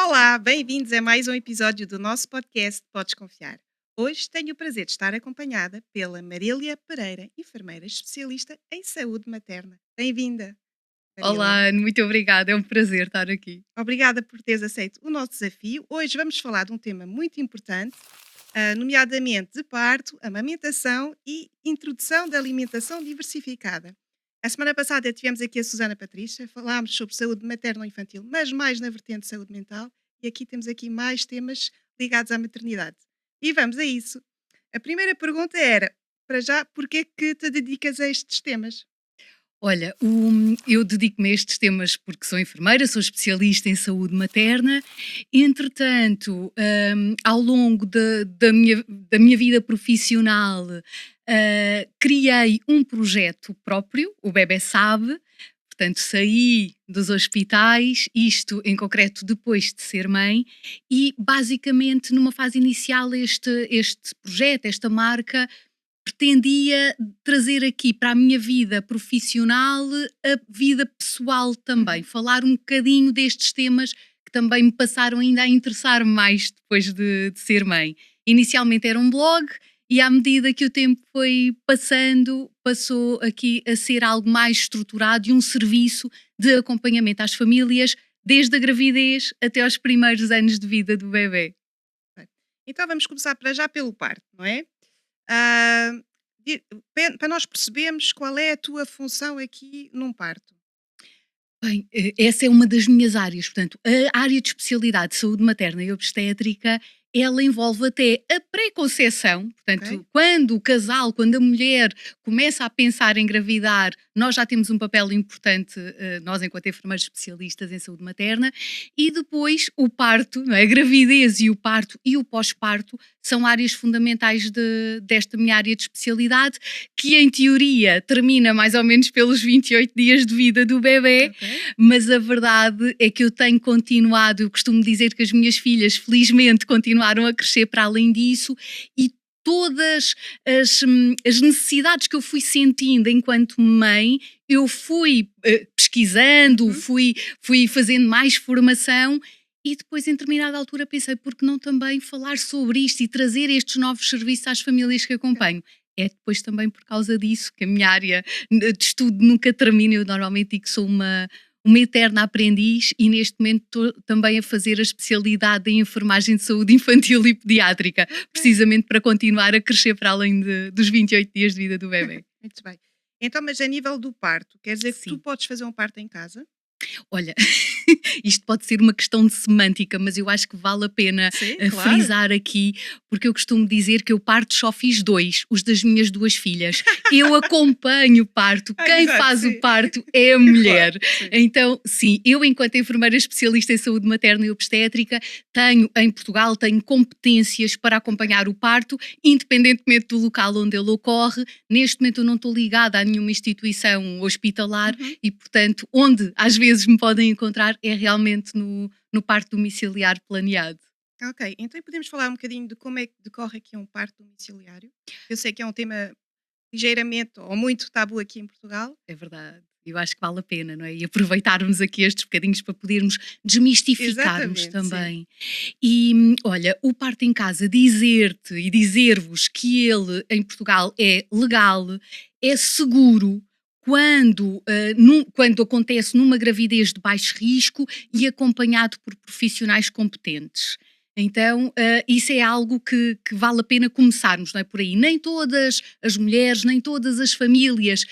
Olá, bem-vindos a mais um episódio do nosso podcast Podes Confiar. Hoje tenho o prazer de estar acompanhada pela Marília Pereira, enfermeira especialista em saúde materna. Bem-vinda, Marília. Olá, Ana, muito obrigada, é um prazer estar aqui. Obrigada por teres aceito o nosso desafio. Hoje vamos falar de um tema muito importante, nomeadamente de parto, amamentação e introdução da alimentação diversificada. A semana passada tivemos aqui a Susana Patrícia, falámos sobre saúde materno-infantil, mas mais na vertente de saúde mental, e aqui temos aqui mais temas ligados à maternidade. E vamos a isso. A primeira pergunta era, para já, porquê que te dedicas a estes temas? Olha, eu dedico-me a estes temas porque sou enfermeira, sou especialista em saúde materna. Entretanto, ao longo da minha vida profissional, criei um projeto próprio, o Bebé Sabe. Portanto, saí dos hospitais, isto em concreto depois de ser mãe, e basicamente numa fase inicial este projeto, esta marca, pretendia trazer aqui para a minha vida profissional a vida pessoal também, Uhum. falar um bocadinho destes temas que também me passaram ainda a interessar mais depois de ser mãe. Inicialmente era um blog e à medida que o tempo foi passando, passou aqui a ser algo mais estruturado e um serviço de acompanhamento às famílias, desde a gravidez até aos primeiros anos de vida do bebê. Bem, então vamos começar para já pelo parto, não é? Ah, para nós percebermos qual é a tua função aqui num parto. Bem, essa é uma das minhas áreas, portanto, a área de especialidade de saúde materna e obstétrica, ela envolve até a pré-conceição, Ok? portanto, quando a mulher começa a pensar em engravidar, nós já temos um papel importante, nós enquanto enfermeiros especialistas em saúde materna, e depois o parto, não é? A gravidez e o pós-parto são áreas fundamentais desta minha área de especialidade, que em teoria termina mais ou menos pelos 28 dias de vida do bebê, Ok? mas a verdade é que eu tenho continuado, eu costumo dizer que as minhas filhas felizmente continuaram a crescer para além disso, e todas as necessidades que eu fui sentindo enquanto mãe, eu fui pesquisando, Uhum. fui fazendo mais formação. E depois, em determinada altura, pensei, por que não também falar sobre isto e trazer estes novos serviços às famílias que Ok. acompanho? É depois também por causa disso que a minha área de estudo nunca termina. Eu normalmente digo que sou uma eterna aprendiz e neste momento estou também a fazer a especialidade em enfermagem de saúde infantil e pediátrica, Ok. precisamente para continuar a crescer para além dos 28 dias de vida do bebê. Muito bem. Então, mas a nível do parto, quer dizer que tu Sim. podes fazer um parto em casa? Olha, isto pode ser uma questão de semântica, mas eu acho que vale a pena Sim, claro. frisar aqui, porque eu costumo dizer que eu parto só fiz dois, os das minhas duas filhas. Eu acompanho o parto, Ah, quem exato, faz o sim. parto é a Claro, mulher. sim. Então, sim, eu enquanto enfermeira especialista em saúde materna e obstétrica, tenho em Portugal, tenho competências para Ok. acompanhar o parto, independentemente do local onde ele ocorre. Neste momento eu não estou ligada a nenhuma instituição hospitalar, Uhum. e, portanto, onde às vezes me podem encontrar é realmente no parto domiciliar planeado. Ok, então podemos falar um bocadinho de como é que decorre aqui um parto domiciliário? Eu sei que é um tema ligeiramente ou muito tabu aqui em Portugal. É verdade. Eu acho que vale a pena, não é? E aproveitarmos aqui estes bocadinhos para podermos desmistificarmos Exatamente, sim. também. E olha, o parto em casa, dizer-te e dizer-vos que ele em Portugal é legal, é seguro. Quando acontece numa gravidez de baixo risco Uhum. e acompanhado por profissionais competentes. Então, isso é algo que vale a pena começarmos, não é por aí? Nem todas as mulheres, nem todas as famílias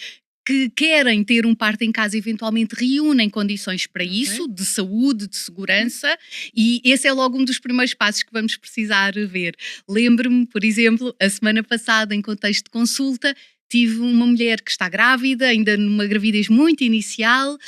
que querem ter um parto em casa eventualmente reúnem condições para Ok. isso, de saúde, de Uhum. segurança, e esse é logo um dos primeiros passos que vamos precisar ver. Lembro-me, por exemplo, a semana passada, em contexto de consulta, tive uma mulher que está grávida, ainda numa gravidez muito inicial,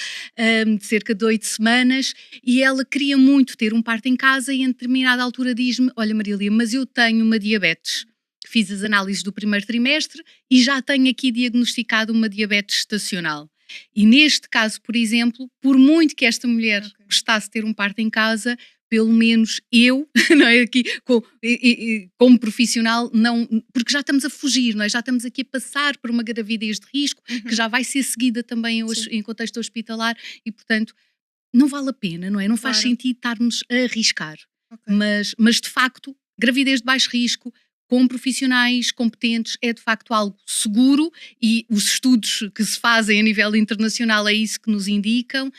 de cerca de 8 semanas, e ela queria muito ter um parto em casa e em determinada altura diz-me, olha Marília, mas eu tenho uma diabetes. Fiz as análises do primeiro trimestre e já tenho aqui diagnosticado uma diabetes estacional. E neste caso, por exemplo, por muito que esta mulher Ok. gostasse de ter um parto em casa, pelo menos eu, não é, aqui, como profissional, não, porque já estamos a fugir, não é? Já estamos aqui a passar por uma gravidez de risco que Uhum. já vai ser seguida também Sim. em contexto hospitalar e, portanto, não vale a pena, não é? Não faz Claro, sentido estarmos a arriscar. ok. Mas de facto, gravidez de baixo risco, com profissionais competentes, é de facto algo seguro e os estudos que se fazem a nível internacional é isso que nos indicam.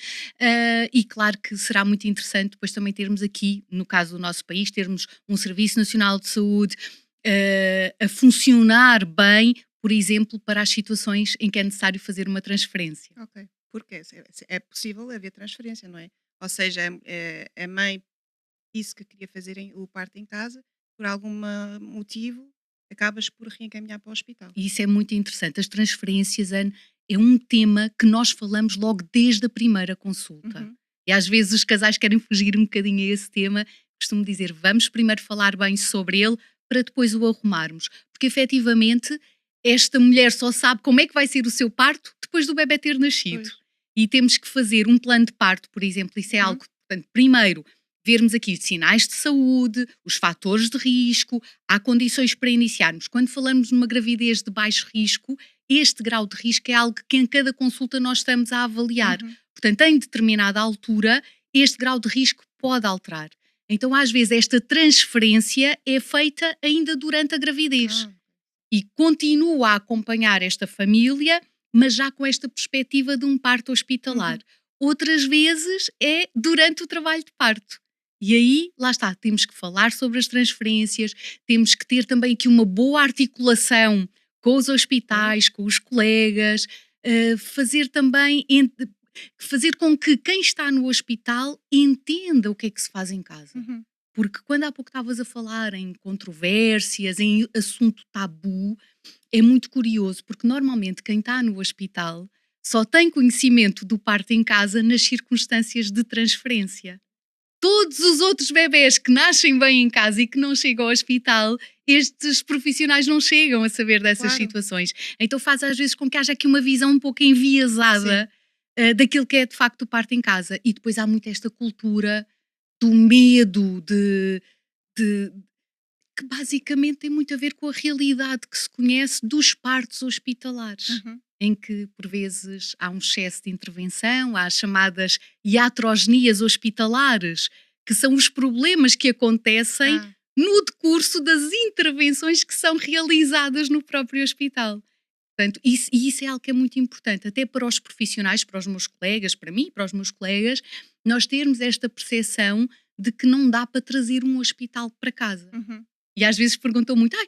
E claro que será muito interessante depois também termos aqui, no caso do nosso país, termos um Serviço Nacional de Saúde a funcionar bem, por exemplo, para as situações em que é necessário fazer uma transferência. Ok. Porque é possível haver transferência, não é? Ou seja, a mãe disse que queria fazer o parto em casa, por algum motivo, acabas por reencaminhar para o hospital. E isso é muito interessante. As transferências, Ana, é um tema que nós falamos logo desde a primeira consulta. Uhum, E às vezes os casais querem fugir um bocadinho a esse tema. Costumo dizer, vamos primeiro falar bem sobre ele para depois o arrumarmos. Porque efetivamente esta mulher só sabe como é que vai ser o seu parto depois do bebê ter nascido. pois. E temos que fazer um plano de parto, por exemplo. Isso é Uhum, algo, portanto, primeiro vermos aqui sinais de saúde, os fatores de risco, há condições para iniciarmos. Quando falamos numa gravidez de baixo risco, este grau de risco é algo que em cada consulta nós estamos a avaliar. uhum. Portanto, em determinada altura, este grau de risco pode alterar. Então, às vezes, esta transferência é feita ainda durante a gravidez Ah, e continua a acompanhar esta família, mas já com esta perspectiva de um parto hospitalar. uhum, Outras vezes é durante o trabalho de parto. E aí, lá está, temos que falar sobre as transferências, temos que ter também aqui uma boa articulação com os pois. hospitais, com os colegas, fazer também, fazer com que quem está no hospital entenda o que é que se faz em casa. Uhum, Porque quando há pouco estavas a falar em controvérsias, em assunto tabu, é muito curioso, porque normalmente quem está no hospital só tem conhecimento do parto em casa nas circunstâncias de transferência. Todos os outros bebés que nascem bem em casa e que não chegam ao hospital, estes profissionais não chegam a saber dessas claro. situações. Então faz às vezes com que haja aqui uma visão um pouco Sim. enviesada daquilo que é de facto o parto em casa. E depois há muito esta cultura do medo de que basicamente tem muito a ver com a realidade que se conhece dos partos hospitalares, Uhum. em que por vezes há um excesso de intervenção, há as chamadas iatrogenias hospitalares, que são os problemas que acontecem Ah, no decurso das intervenções que são realizadas no próprio hospital. Portanto, isso é algo que é muito importante, até para os profissionais, para os meus colegas, para mim, para os meus colegas, nós termos esta percepção de que não dá para trazer um hospital para casa. uhum. E às vezes perguntam muito: "Ai,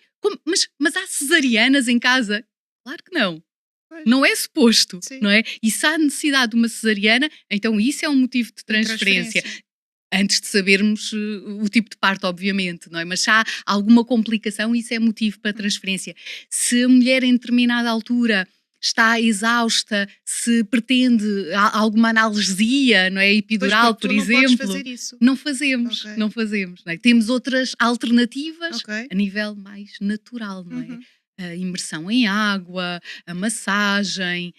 mas há cesarianas em casa?" Claro que não, Pois, não é suposto, sim. não é? E se há necessidade de uma cesariana, então isso é um motivo de De transferência, transferência. antes de sabermos, o tipo de parto, obviamente, não é? Mas se há alguma complicação, isso é motivo para Uhum. transferência. Se a mulher em determinada altura está exausta, se pretende alguma analgesia, não é? Pois, Epidural, porque por tu não podes exemplo, fazer isso. não fazemos, Ok, não fazemos, não é? Temos outras alternativas ok. a nível mais natural, não é? Uhum. A imersão em água, a massagem,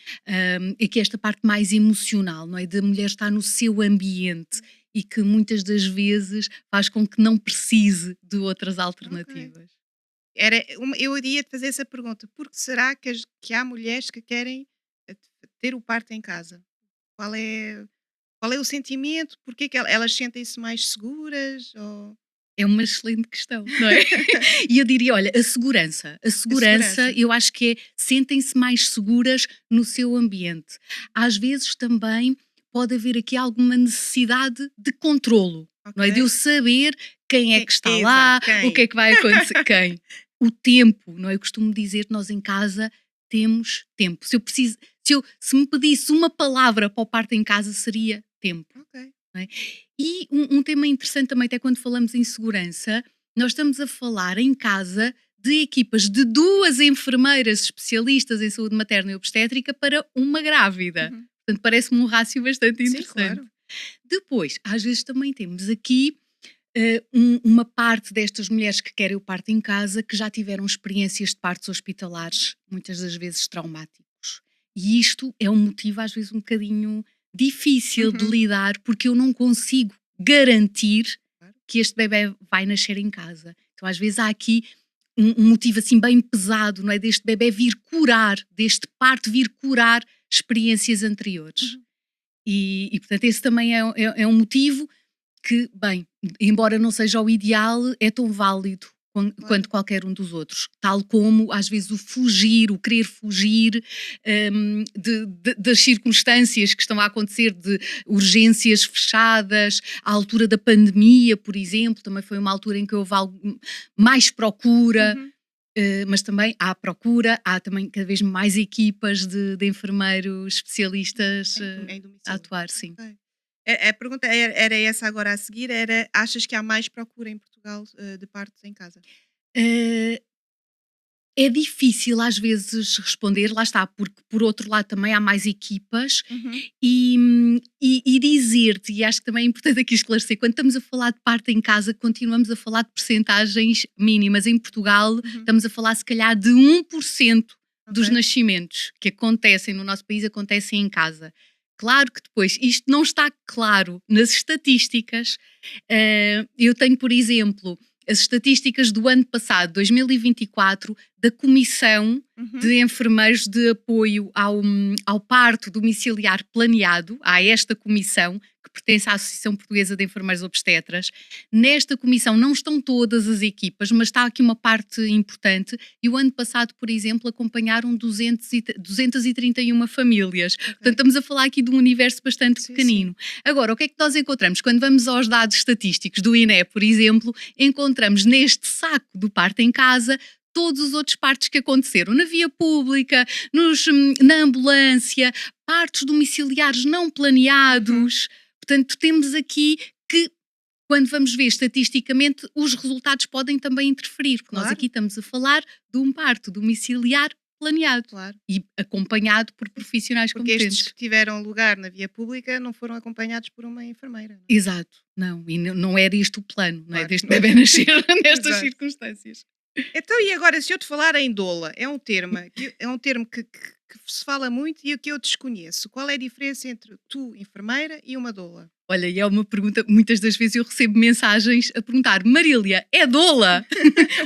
aqui esta parte mais emocional, não é? Da mulher estar no seu ambiente e que muitas das vezes faz com que não precise de outras Ok. alternativas. Eu iria te fazer essa pergunta. Por que será que há mulheres que querem ter o parto em casa? Qual é, qual é o sentimento? Porquê que elas sentem-se mais seguras? Ou... É uma excelente questão, não é? E eu diria, olha, a A segurança segurança. eu acho que é, sentem-se mais seguras no seu ambiente. Às vezes também pode haver aqui alguma necessidade de controlo, não é? De eu Ok? saber quem é que está Exato. lá, o que Quem? é que vai acontecer, quem. O tempo, não é? Eu costumo dizer que nós em casa temos tempo. Se me pedisse uma palavra para o parto em casa seria tempo. Ok. Não é? E um tema interessante também, até quando falamos em segurança, nós estamos a falar em casa de equipas de 2 enfermeiras especialistas em saúde materna e obstétrica para uma grávida. Uhum. Portanto, parece-me um rácio bastante Sim, interessante. claro. Depois, às vezes também temos aqui uma parte destas mulheres que querem o parto em casa que já tiveram experiências de partos hospitalares, muitas das vezes traumáticos. E isto é um motivo, às vezes, um bocadinho difícil de Uhum. lidar, porque eu não consigo garantir Claro. que este bebê vai nascer em casa. Então, às vezes, há aqui um motivo assim bem pesado, não é? Deste bebê vir curar, deste parto vir curar experiências anteriores. Uhum. Portanto, esse também é um motivo que, bem, embora não seja o ideal, é tão válido Claro. quanto qualquer um dos outros. Tal como, às vezes, o querer fugir das circunstâncias que estão a acontecer, de urgências fechadas, à altura da pandemia, por exemplo, também foi uma altura em que houve mais procura. Uhum. Mas também há procura, há também cada vez mais equipas de enfermeiros especialistas Em a domicílio. atuar, sim. Ok. A pergunta era essa agora a seguir, era: achas que há mais procura em Portugal, de partos em casa? Eh, É difícil às vezes responder, lá está, porque por outro lado também há mais equipas Uhum. e dizer-te, e acho que também é importante aqui esclarecer, quando estamos a falar de parto em casa, continuamos a falar de percentagens mínimas. Em Portugal, Uhum. estamos a falar se calhar de 1% dos Ok. nascimentos que acontecem no nosso país acontecem em casa. Claro que depois isto não está claro nas estatísticas. Eu tenho, por exemplo, as estatísticas do ano passado, 2024, da Comissão Uhum. de Enfermeiros de Apoio ao Parto Domiciliar Planeado, há esta comissão, que pertence à Associação Portuguesa de Enfermeiros Obstetras. Nesta comissão não estão todas as equipas, mas está aqui uma parte importante, e o ano passado, por exemplo, acompanharam 231 famílias. Ok. Portanto, estamos a falar aqui de um universo bastante Sim, pequenino. Agora, o que é que nós encontramos? Quando vamos aos dados estatísticos do INE, por exemplo, encontramos neste saco do parto em casa todos os outros partos que aconteceram na via pública, na ambulância, partos domiciliares não planeados. Portanto, temos aqui que, quando vamos ver estatisticamente, os resultados podem também interferir, porque nós Claro. aqui estamos a falar de um parto domiciliar planeado Claro. e acompanhado por profissionais Porque estes competentes. que tiveram lugar na via pública não foram acompanhados por uma enfermeira, não é? Exato, não, e não era isto o plano, não é? Claro. Deste bebê nascer nestas Exato. circunstâncias. Então, e agora, se eu te falar em doula, é um termo que se fala muito e que eu desconheço. Qual é a diferença entre tu, enfermeira, e uma doula? Olha, e é uma pergunta, muitas das vezes eu recebo mensagens a perguntar: Marília, é doula?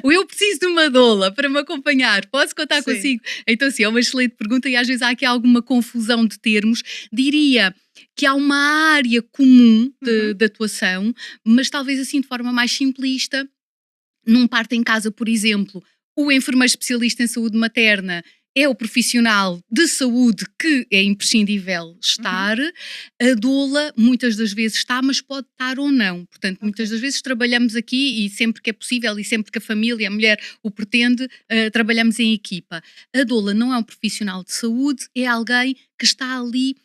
Ou eu preciso de uma doula para me acompanhar? Posso contar Sim. consigo? Então, sim, é uma excelente pergunta e às vezes há aqui alguma confusão de termos. Diria que há uma área comum de atuação, mas talvez assim de forma mais simplista. Num parto em casa, por exemplo, o enfermeiro especialista em saúde materna é o profissional de saúde que é imprescindível estar. A doula muitas das vezes está, mas pode estar ou não. Portanto, muitas Ok. das vezes trabalhamos aqui e sempre que é possível e sempre que a família, a mulher o pretende, trabalhamos em equipa. A doula não é um profissional de saúde, é alguém que está ali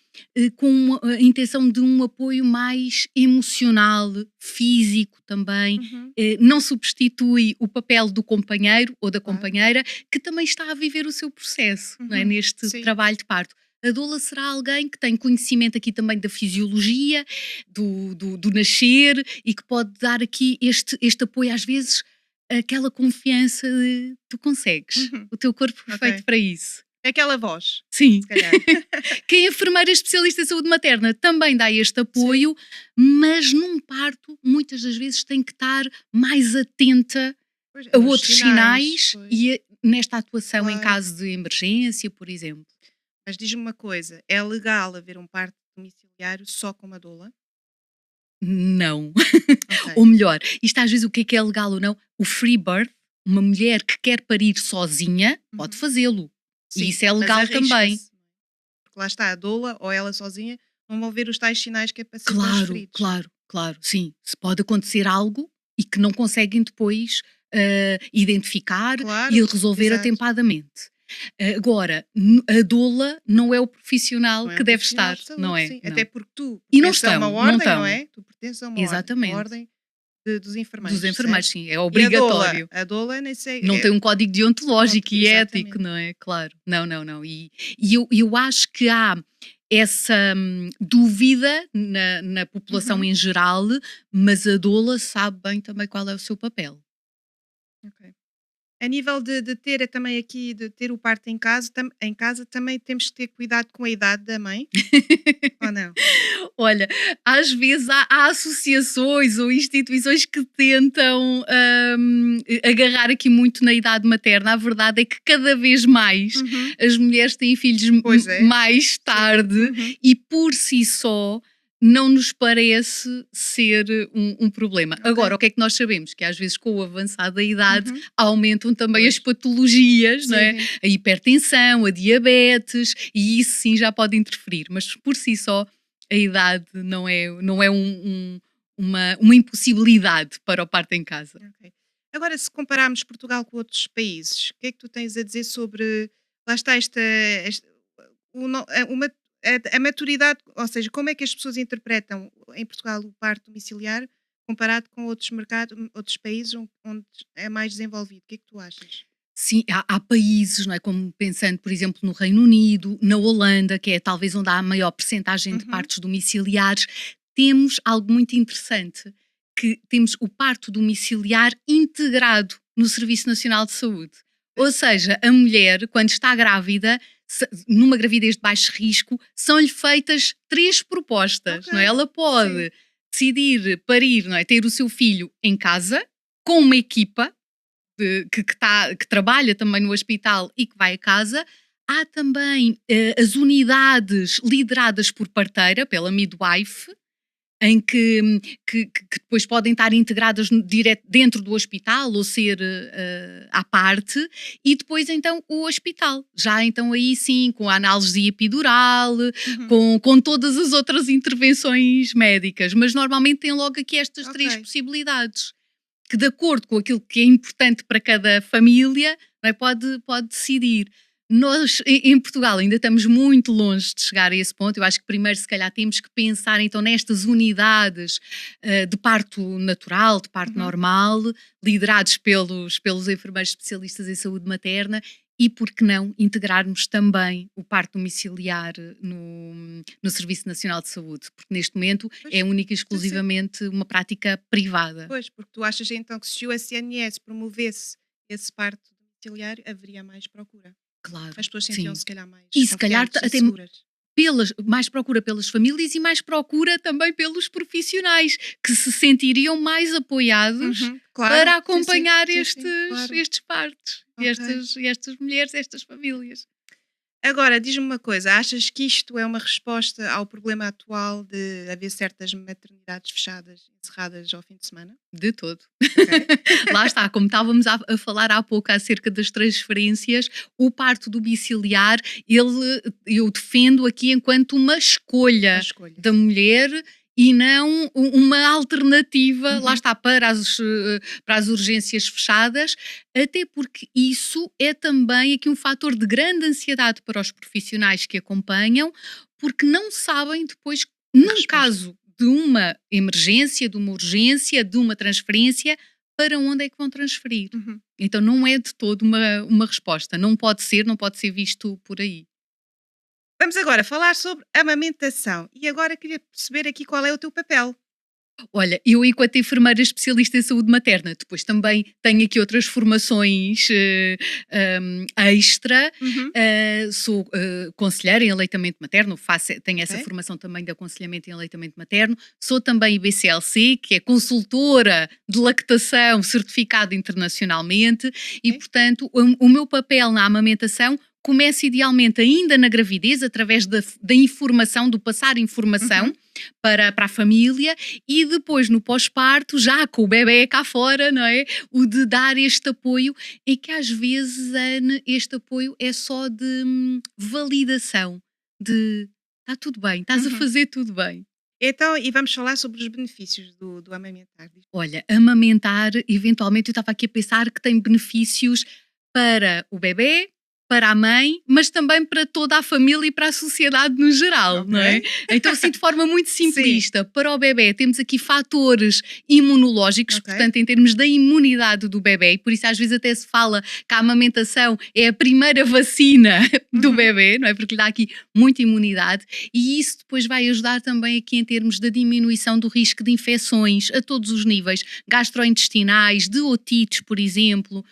com a intenção de um apoio mais emocional, físico também. Uhum. Não substitui o papel do companheiro ou da Claro. companheira que também está a viver o seu processo, não é? Neste Sim. trabalho de parto. A doula será alguém que tem conhecimento aqui também da fisiologia, do nascer, e que pode dar aqui este apoio, às vezes, aquela confiança de tu consegues, Uhum. o teu corpo foi Ok. feito para isso. É aquela voz, Sim. se calhar. Que a enfermeira especialista em saúde materna também dá este apoio, mas num parto, muitas das vezes tem que estar mais atenta Pois, a nos outros sinais, sinais pois. e nesta atuação em Claro. caso de emergência, por exemplo. Mas diz-me uma coisa, é legal haver um parto domiciliário só com uma doula? Não. Ok. Ou melhor, isto às vezes o que é legal ou não, o free birth, uma mulher que quer parir sozinha, pode fazê-lo. E Sim, isso é mas legal também. arrisca-se. Porque lá está, a doula ou ela sozinha não vão ver os tais sinais que é para ser Claro, transferidos. claro, claro, sim. Se pode acontecer algo e que não conseguem depois identificar e Claro, resolver exato. atempadamente. Agora, a doula não é o profissional Não é que um deve profissional estar, de não saúde, é? sim. Até Não. porque tu E não pertences a uma estão, não ordem, não estão. é? Tu pertences a uma ordem, a Exatamente. ordem dos Dos enfermeiros, enfermeiros, certo? sim, é E obrigatório. a doula nem sei. Não tem um código deontológico e ético, Exatamente. não é? Claro. Não, não, não. E eu acho que há essa dúvida na população Uhum. em geral, mas a doula sabe bem também qual é o seu papel. Ok. A nível de ter também aqui, de ter o parto em casa, também temos que ter cuidado com a idade da mãe, ou não? Olha, às vezes há associações ou instituições que tentam agarrar aqui muito na idade materna. A verdade é que cada vez mais Uhum. as mulheres têm filhos Pois é, mais sim. tarde Uhum. e por si só não nos parece ser um problema. Agora, Ok. o que é que nós sabemos? Que às vezes com o avançado da idade Uhum. aumentam também as Pois. patologias, não Sim, é? sim. A hipertensão, a diabetes, e isso sim já pode interferir, mas por si só a idade não é uma impossibilidade para o parto em casa. Ok. Agora, se compararmos Portugal com outros países, o que é que tu tens a dizer sobre, lá está, o no- a, uma- a maturidade, ou seja, como é que as pessoas interpretam em Portugal o parto domiciliar comparado com outros mercados, outros países onde é mais desenvolvido? O que é que tu achas? Sim, há países, não é, como pensando, por exemplo, no Reino Unido, na Holanda, que é talvez onde há a maior percentagem de Uhum. partos domiciliares, temos algo muito interessante, que temos o parto domiciliar integrado no Serviço Nacional de Saúde. Ou seja, a mulher, quando está grávida, numa gravidez de baixo risco, são-lhe feitas 3 Ok, propostas, não é? Ela sim. pode decidir parir, não é, ter o seu filho em casa, com uma equipa, que trabalha também no hospital e que vai a casa. Há também as unidades lideradas por parteira, pela midwife, em que depois podem estar integradas dentro do hospital ou ser à parte, e depois então o hospital, já então aí sim, com a analgesia epidural, Uhum. com todas as outras intervenções médicas, mas normalmente tem logo aqui estas Ok. 3 possibilidades que, de acordo com aquilo que é importante para cada família, não é, pode decidir. Nós, em Portugal, ainda estamos muito longe de chegar a esse ponto. Eu acho que primeiro, se calhar, temos que pensar então nestas unidades de parto natural, de parto Uhum. normal, liderados pelos enfermeiros especialistas em saúde materna, e por que não integrarmos também o parto domiciliar no Serviço Nacional de Saúde, porque neste momento Pois, é única e sim, sim. exclusivamente uma prática privada. Pois, porque tu achas então que se o SNS promovesse esse parto domiciliário, haveria mais procura. Claro, As pessoas sim. sentiam-se, se calhar, mais E se calhar confiantes e até seguras. mais procura pelas famílias e mais procura também pelos profissionais, que se sentiriam mais apoiados Uhum, claro, para sim, sim, acompanhar sim, sim, estes, claro. estes partos, Ok. e estas mulheres, estas famílias. Agora, diz-me uma coisa, achas que isto é uma resposta ao problema atual de haver certas maternidades fechadas, encerradas ao fim de semana? De todo. Ok. Lá está, como estávamos a falar há pouco acerca das transferências, o parto domiciliar, eu defendo aqui enquanto uma Uma escolha escolha. da mulher e não uma alternativa, lá Uhum, está, para as urgências fechadas, até porque isso é também aqui um fator de grande ansiedade para os profissionais que acompanham, porque não sabem depois, a num resposta. caso de uma emergência, de uma urgência, de uma transferência, para onde é que vão transferir. Uhum. Então não é de todo uma resposta. Não pode ser visto por aí. Vamos agora falar sobre amamentação. E agora queria perceber aqui qual é o teu papel. Olha, eu enquanto enfermeira especialista em saúde materna, depois também tenho aqui outras formações extra, Uhum. sou conselheira em aleitamento materno, tenho essa Ok, formação também de aconselhamento em aleitamento materno, sou também IBCLC, que é consultora de lactação certificada internacionalmente, e ok. portanto o meu papel na amamentação começa idealmente ainda na gravidez, através da informação, do passar informação Uhum. para a família, e depois no pós-parto, já com o bebé cá fora, não é? O de dar este apoio, é que às vezes, Ana, este apoio é só de validação, de está tudo bem, estás a Uhum. fazer tudo bem. Então, e vamos falar sobre os benefícios do amamentar. Olha, amamentar, eventualmente eu estava aqui a pensar que tem benefícios para o bebé, para a mãe, mas também para toda a família e para a sociedade no geral, Ok. não é? Então, assim, de forma muito Sim. simplista, para o bebé temos aqui fatores imunológicos, Ok. portanto, em termos da imunidade do bebé, e por isso às vezes até se fala que a amamentação é a primeira vacina do Uhum. bebé, não é? Porque lhe dá aqui muita imunidade, e isso depois vai ajudar também aqui em termos da diminuição do risco de infecções a todos os níveis, gastrointestinais, de otites, por exemplo.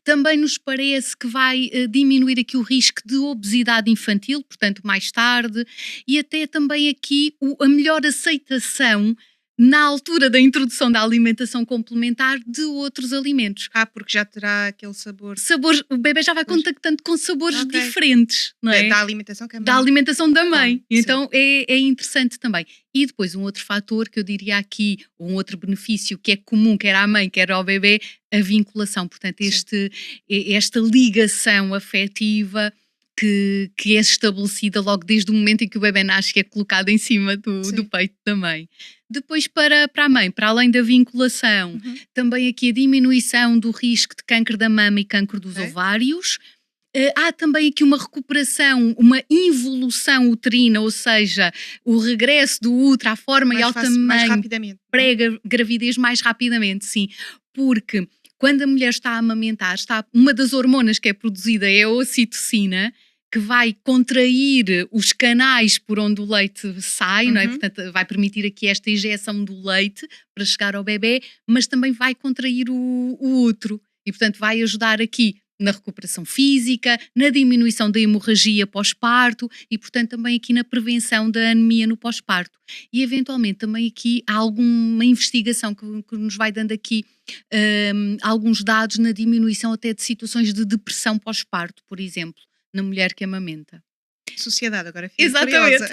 Também nos parece que vai diminuir aqui o risco de obesidade infantil, portanto, mais tarde, e até também aqui a melhor aceitação na altura da introdução da alimentação complementar de outros alimentos. Porque já terá aquele sabor. Sabores, o bebê já vai Pois. contactando com sabores Ok. diferentes, não é? Da alimentação que a Da mãe. alimentação da mãe. Come, sim. Então é interessante também. E depois um outro fator que eu diria aqui, um outro benefício que é comum quer à mãe, quer ao bebê, a vinculação. Portanto, Sim. esta ligação afetiva que é estabelecida logo desde o momento em que o bebê nasce, que é colocado em cima do Sim. peito da mãe. Depois para a mãe, para além da vinculação, Uhum. também aqui a diminuição do risco de câncer da mama e câncer dos Ok. ovários. Há também aqui uma recuperação, uma involução uterina, ou seja, o regresso do útero à forma e ao Mais tamanho rapidamente. pré-gravidez mais rapidamente, sim. Porque quando a mulher está a amamentar, uma das hormonas que é produzida é a ocitocina, que vai contrair os canais por onde o leite sai, não é? Uhum. Portanto, vai permitir aqui esta injeção do leite para chegar ao bebê, mas também vai contrair o útero e, portanto, vai ajudar aqui na recuperação física, na diminuição da hemorragia pós-parto e, portanto, também aqui na prevenção da anemia no pós-parto. E, eventualmente, também aqui há alguma investigação que nos vai dando aqui alguns dados na diminuição até de situações de depressão pós-parto, por exemplo, na mulher que amamenta. Sociedade, agora fiquei Exatamente. curiosa.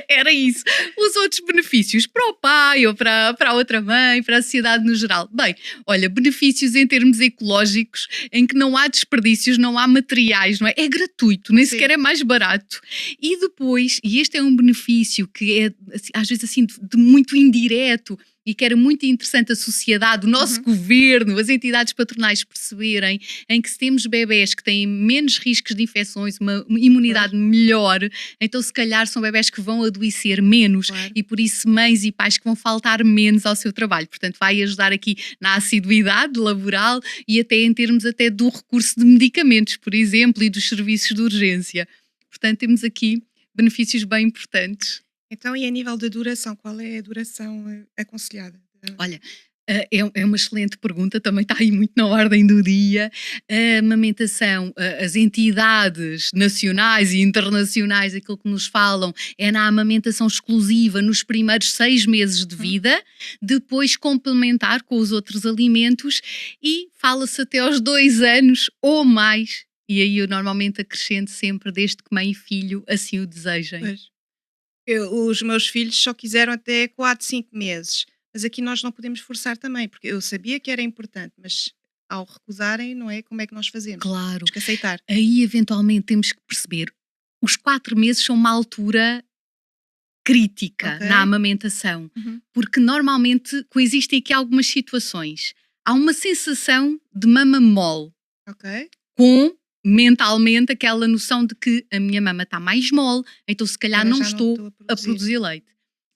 Era isso. Os outros benefícios para o pai ou para a outra mãe, para a sociedade no geral. Bem, olha, benefícios em termos ecológicos, em que não há desperdícios, não há materiais, não é? É gratuito, nem Sim. sequer é mais barato. E depois, e este é um benefício que é assim, às vezes assim de muito indireto e que era muito interessante a sociedade, o nosso governo, as entidades patronais perceberem, em que se temos bebés que têm menos riscos de infecções, uma imunidade melhor, então se calhar são bebés que vão adoecer menos. Claro. E por isso mães e pais que vão faltar menos ao seu trabalho. Portanto, vai ajudar aqui na assiduidade laboral e até em termos até do recurso de medicamentos, por exemplo, e dos serviços de urgência. Portanto, temos aqui benefícios bem importantes. Então, e a nível de duração, qual é a duração aconselhada? Olha, é uma excelente pergunta, também está aí muito na ordem do dia. A amamentação, as entidades nacionais e internacionais, aquilo que nos falam é na amamentação exclusiva nos primeiros 6 meses de vida, depois complementar com os outros alimentos e fala-se até aos 2 anos ou mais. E aí eu normalmente acrescento sempre desde que mãe e filho assim o desejem. Pois. Os meus filhos só quiseram até 4, 5 meses. Mas aqui nós não podemos forçar também, porque eu sabia que era importante, mas ao recusarem, não é? Como é que nós fazemos? Claro. Temos que aceitar. Aí eventualmente temos que perceber, os 4 meses são uma altura crítica Ok. na amamentação, Uhum. porque normalmente coexistem aqui algumas situações. Há uma sensação de mama mole, Ok? com mentalmente aquela noção de que a minha mama está mais mole, então se calhar Agora não já estou a produzir leite.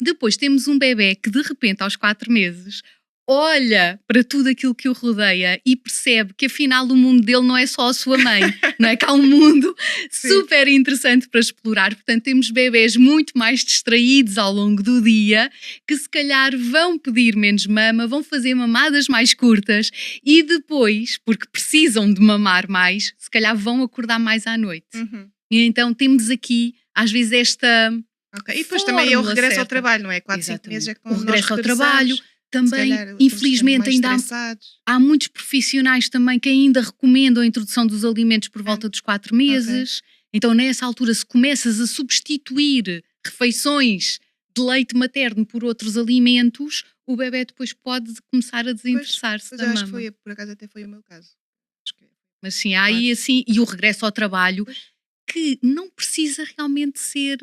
Depois temos um bebê que de repente aos 4 meses olha para tudo aquilo que o rodeia e percebe que afinal o mundo dele não é só a sua mãe, não é? Que há um mundo Sim. super interessante para explorar. Portanto, temos bebés muito mais distraídos ao longo do dia, que se calhar vão pedir menos mama, vão fazer mamadas mais curtas e depois, porque precisam de mamar mais, se calhar vão acordar mais à noite. Uhum. E então temos aqui, às vezes, esta... Ok. E depois também é o fórmula regresso ao certa. trabalho, não é? 4, 5 meses é Exatamente. quando O regresso nós ao regressamos, trabalho. se Também, calhar, estamos infelizmente, mais ainda estressados. há muitos profissionais também que ainda recomendam a introdução dos alimentos por volta dos 4 meses. Então, nessa altura, se começas a substituir refeições de leite materno por outros alimentos, o bebê depois pode começar a desinteressar-se Pois da eu acho que mama. foi, por acaso até foi o meu caso. Acho que Mas sim, há aí assim, e o regresso ao trabalho, que não precisa realmente ser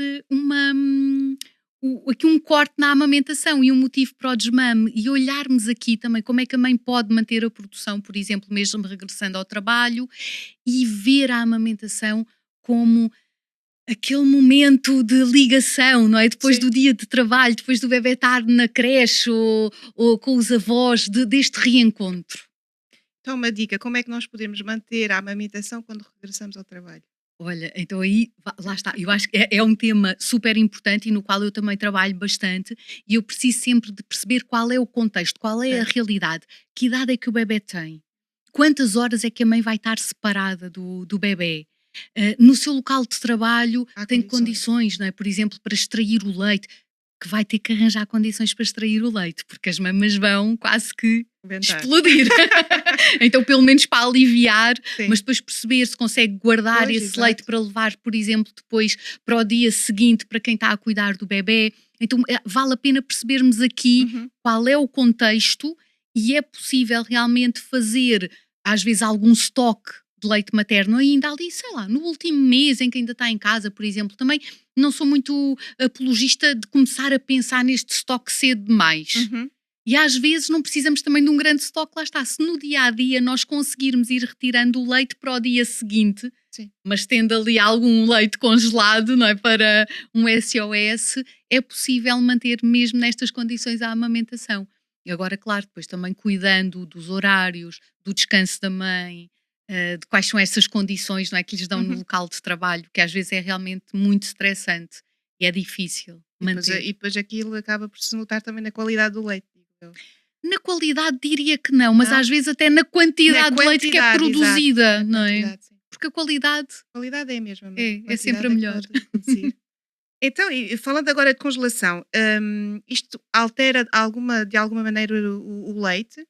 aqui um corte na amamentação e um motivo para o desmame, e olharmos aqui também como é que a mãe pode manter a produção, por exemplo, mesmo regressando ao trabalho, e ver a amamentação como aquele momento de ligação, não é? Depois Sim. do dia de trabalho, depois do bebê estar na creche ou com os avós, deste reencontro. Então, uma dica, como é que nós podemos manter a amamentação quando regressamos ao trabalho? Olha, então aí, lá está, eu acho que é um tema super importante e no qual eu também trabalho bastante e eu preciso sempre de perceber qual é o contexto, qual é a realidade, que idade é que o bebê tem. quantas horas é que a mãe vai estar separada do bebé? No seu local de trabalho Há tem condições. condições, não é? Por exemplo, para extrair o leite, que vai ter que arranjar condições para extrair o leite, porque as mamas vão quase que Inventar. explodir. Então, pelo menos para aliviar, Sim. mas depois perceber se consegue guardar Pois, esse exato. leite para levar, por exemplo, depois para o dia seguinte para quem está a cuidar do bebé. Então, vale a pena percebermos aqui Uhum. qual é o contexto e é possível realmente fazer, às vezes, algum estoque de leite materno ainda ali, sei lá, no último mês em que ainda está em casa, por exemplo. Também não sou muito apologista de começar a pensar neste estoque cedo demais. Uhum. E às vezes não precisamos também de um grande estoque, lá está. Se no dia a dia nós conseguirmos ir retirando o leite para o dia seguinte, Sim. mas tendo ali algum leite congelado, não é, para um SOS, é possível manter mesmo nestas condições a amamentação. E agora, claro, depois também cuidando dos horários, do descanso da mãe, de quais são essas condições, não é, que lhes dão no Uhum. local de trabalho, que às vezes é realmente muito estressante e é difícil manter. E depois aquilo acaba por se notar também na qualidade do leite, digo eu. Na qualidade diria que não, mas Não? às vezes até na Na quantidade de leite que é quantidade, exato. produzida, Na não é? quantidade, sim. Porque a qualidade A qualidade é a mesma, mas a é sempre a quantidade é que melhor. pode reduzir. Então, e falando agora de congelação, isto altera de alguma maneira o leite?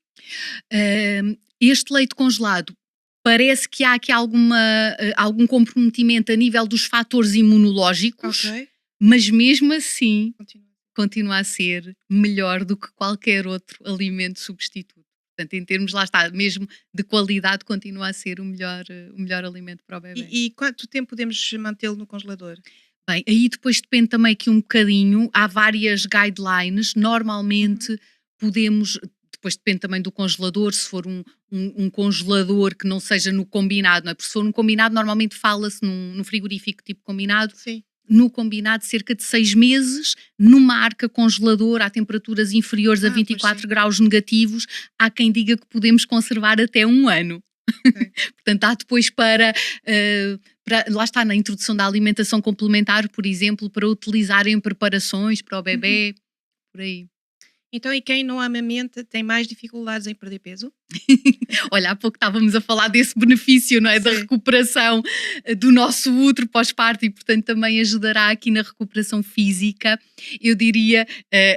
Este leite congelado parece que há aqui algum comprometimento a nível dos fatores imunológicos, Ok. mas mesmo assim Continua. continua a ser melhor do que qualquer outro alimento substituto. Portanto, em termos, lá está, mesmo de qualidade, continua a ser o melhor alimento para o bebê. E quanto tempo podemos mantê-lo no congelador? Bem, aí depois depende também aqui um bocadinho, há várias guidelines, Uhum. normalmente podemos, depois depende também do congelador, se for um congelador que não seja no combinado, não é? Porque se for um combinado, normalmente fala-se num frigorífico tipo combinado, Sim. no combinado cerca de 6 meses, numa arca congeladora a temperaturas inferiores a Pois 24 sim. graus negativos, há quem diga que podemos conservar até 1 ano. Ok. Portanto, há depois lá está, na introdução da alimentação complementar, por exemplo, para utilizar em preparações para o Uhum. bebê, por aí. Então, e quem não amamenta tem mais dificuldades em perder peso? Olha, há pouco estávamos a falar desse benefício, não é? Da Sim. recuperação do nosso útero pós-parto e, portanto, também ajudará aqui na recuperação física. Eu diria,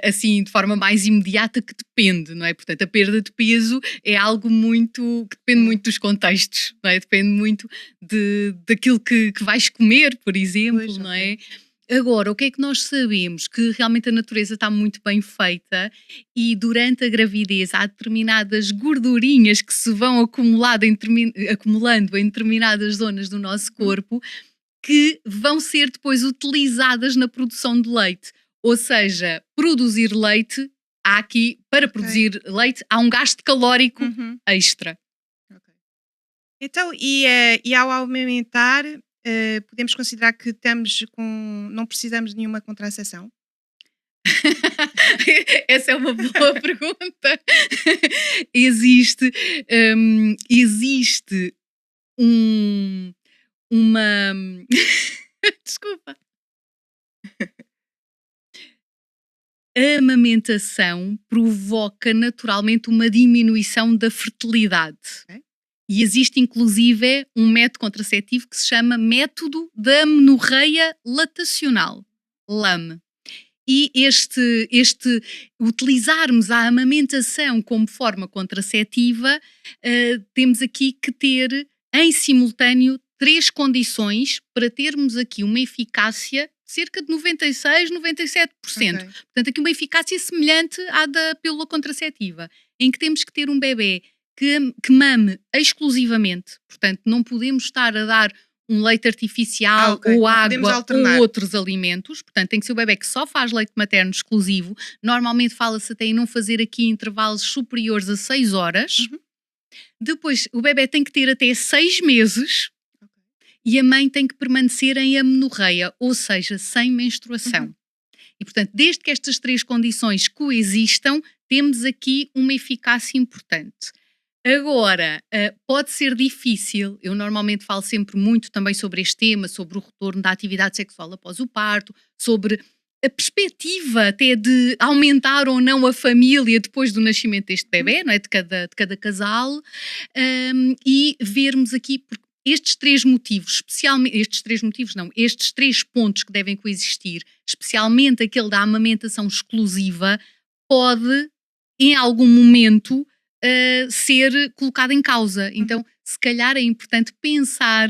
assim, de forma mais imediata, que depende, não é? Portanto, a perda de peso é algo que depende muito dos contextos, não é? Depende muito daquilo que vais comer, por exemplo, Pois, não ok. é? Agora, o que é que nós sabemos? Que realmente a natureza está muito bem feita e durante a gravidez há determinadas gordurinhas que se vão acumulando em determinadas zonas do nosso Uhum. corpo que vão ser depois utilizadas na produção de leite. Ou seja, produzir leite, para Ok. produzir leite, há um gasto calórico Uhum. extra. Ok. Então, e ao amamentar, podemos considerar que não precisamos de nenhuma contracepção? Essa é uma boa pergunta. Existe, existe um, uma. Desculpa. A amamentação provoca naturalmente uma diminuição da fertilidade. Ok. E existe inclusive um método contraceptivo que se chama método da amenorreia lactacional, LAM. E este utilizarmos a amamentação como forma contraceptiva, temos aqui que ter em simultâneo 3 condições para termos aqui uma eficácia de cerca de 96, 97%. Ok. Portanto, aqui uma eficácia semelhante à da pílula contraceptiva, em que temos que ter um bebê que mame exclusivamente, portanto, não podemos estar a dar um leite artificial Ok. ou Não podemos água ou alternar. outros alimentos, portanto tem que ser o bebé que só faz leite materno exclusivo. Normalmente fala-se até em não fazer aqui intervalos superiores a 6 horas. Uhum. Depois o bebé tem que ter até 6 meses Ok. e a mãe tem que permanecer em amenorreia, ou seja, sem menstruação. Uhum. E portanto, desde que estas 3 condições coexistam, temos aqui uma eficácia importante. Agora, pode ser difícil, eu normalmente falo sempre muito também sobre este tema, sobre o retorno da atividade sexual após o parto, sobre a perspectiva até de aumentar ou não a família depois do nascimento deste bebé, não é? De cada casal, e vermos aqui, porque estes três motivos, especialmente, estes três motivos não, estes três pontos que devem coexistir, especialmente aquele da amamentação exclusiva, pode, em algum momento, ser colocado em causa. Então, se calhar é importante pensar,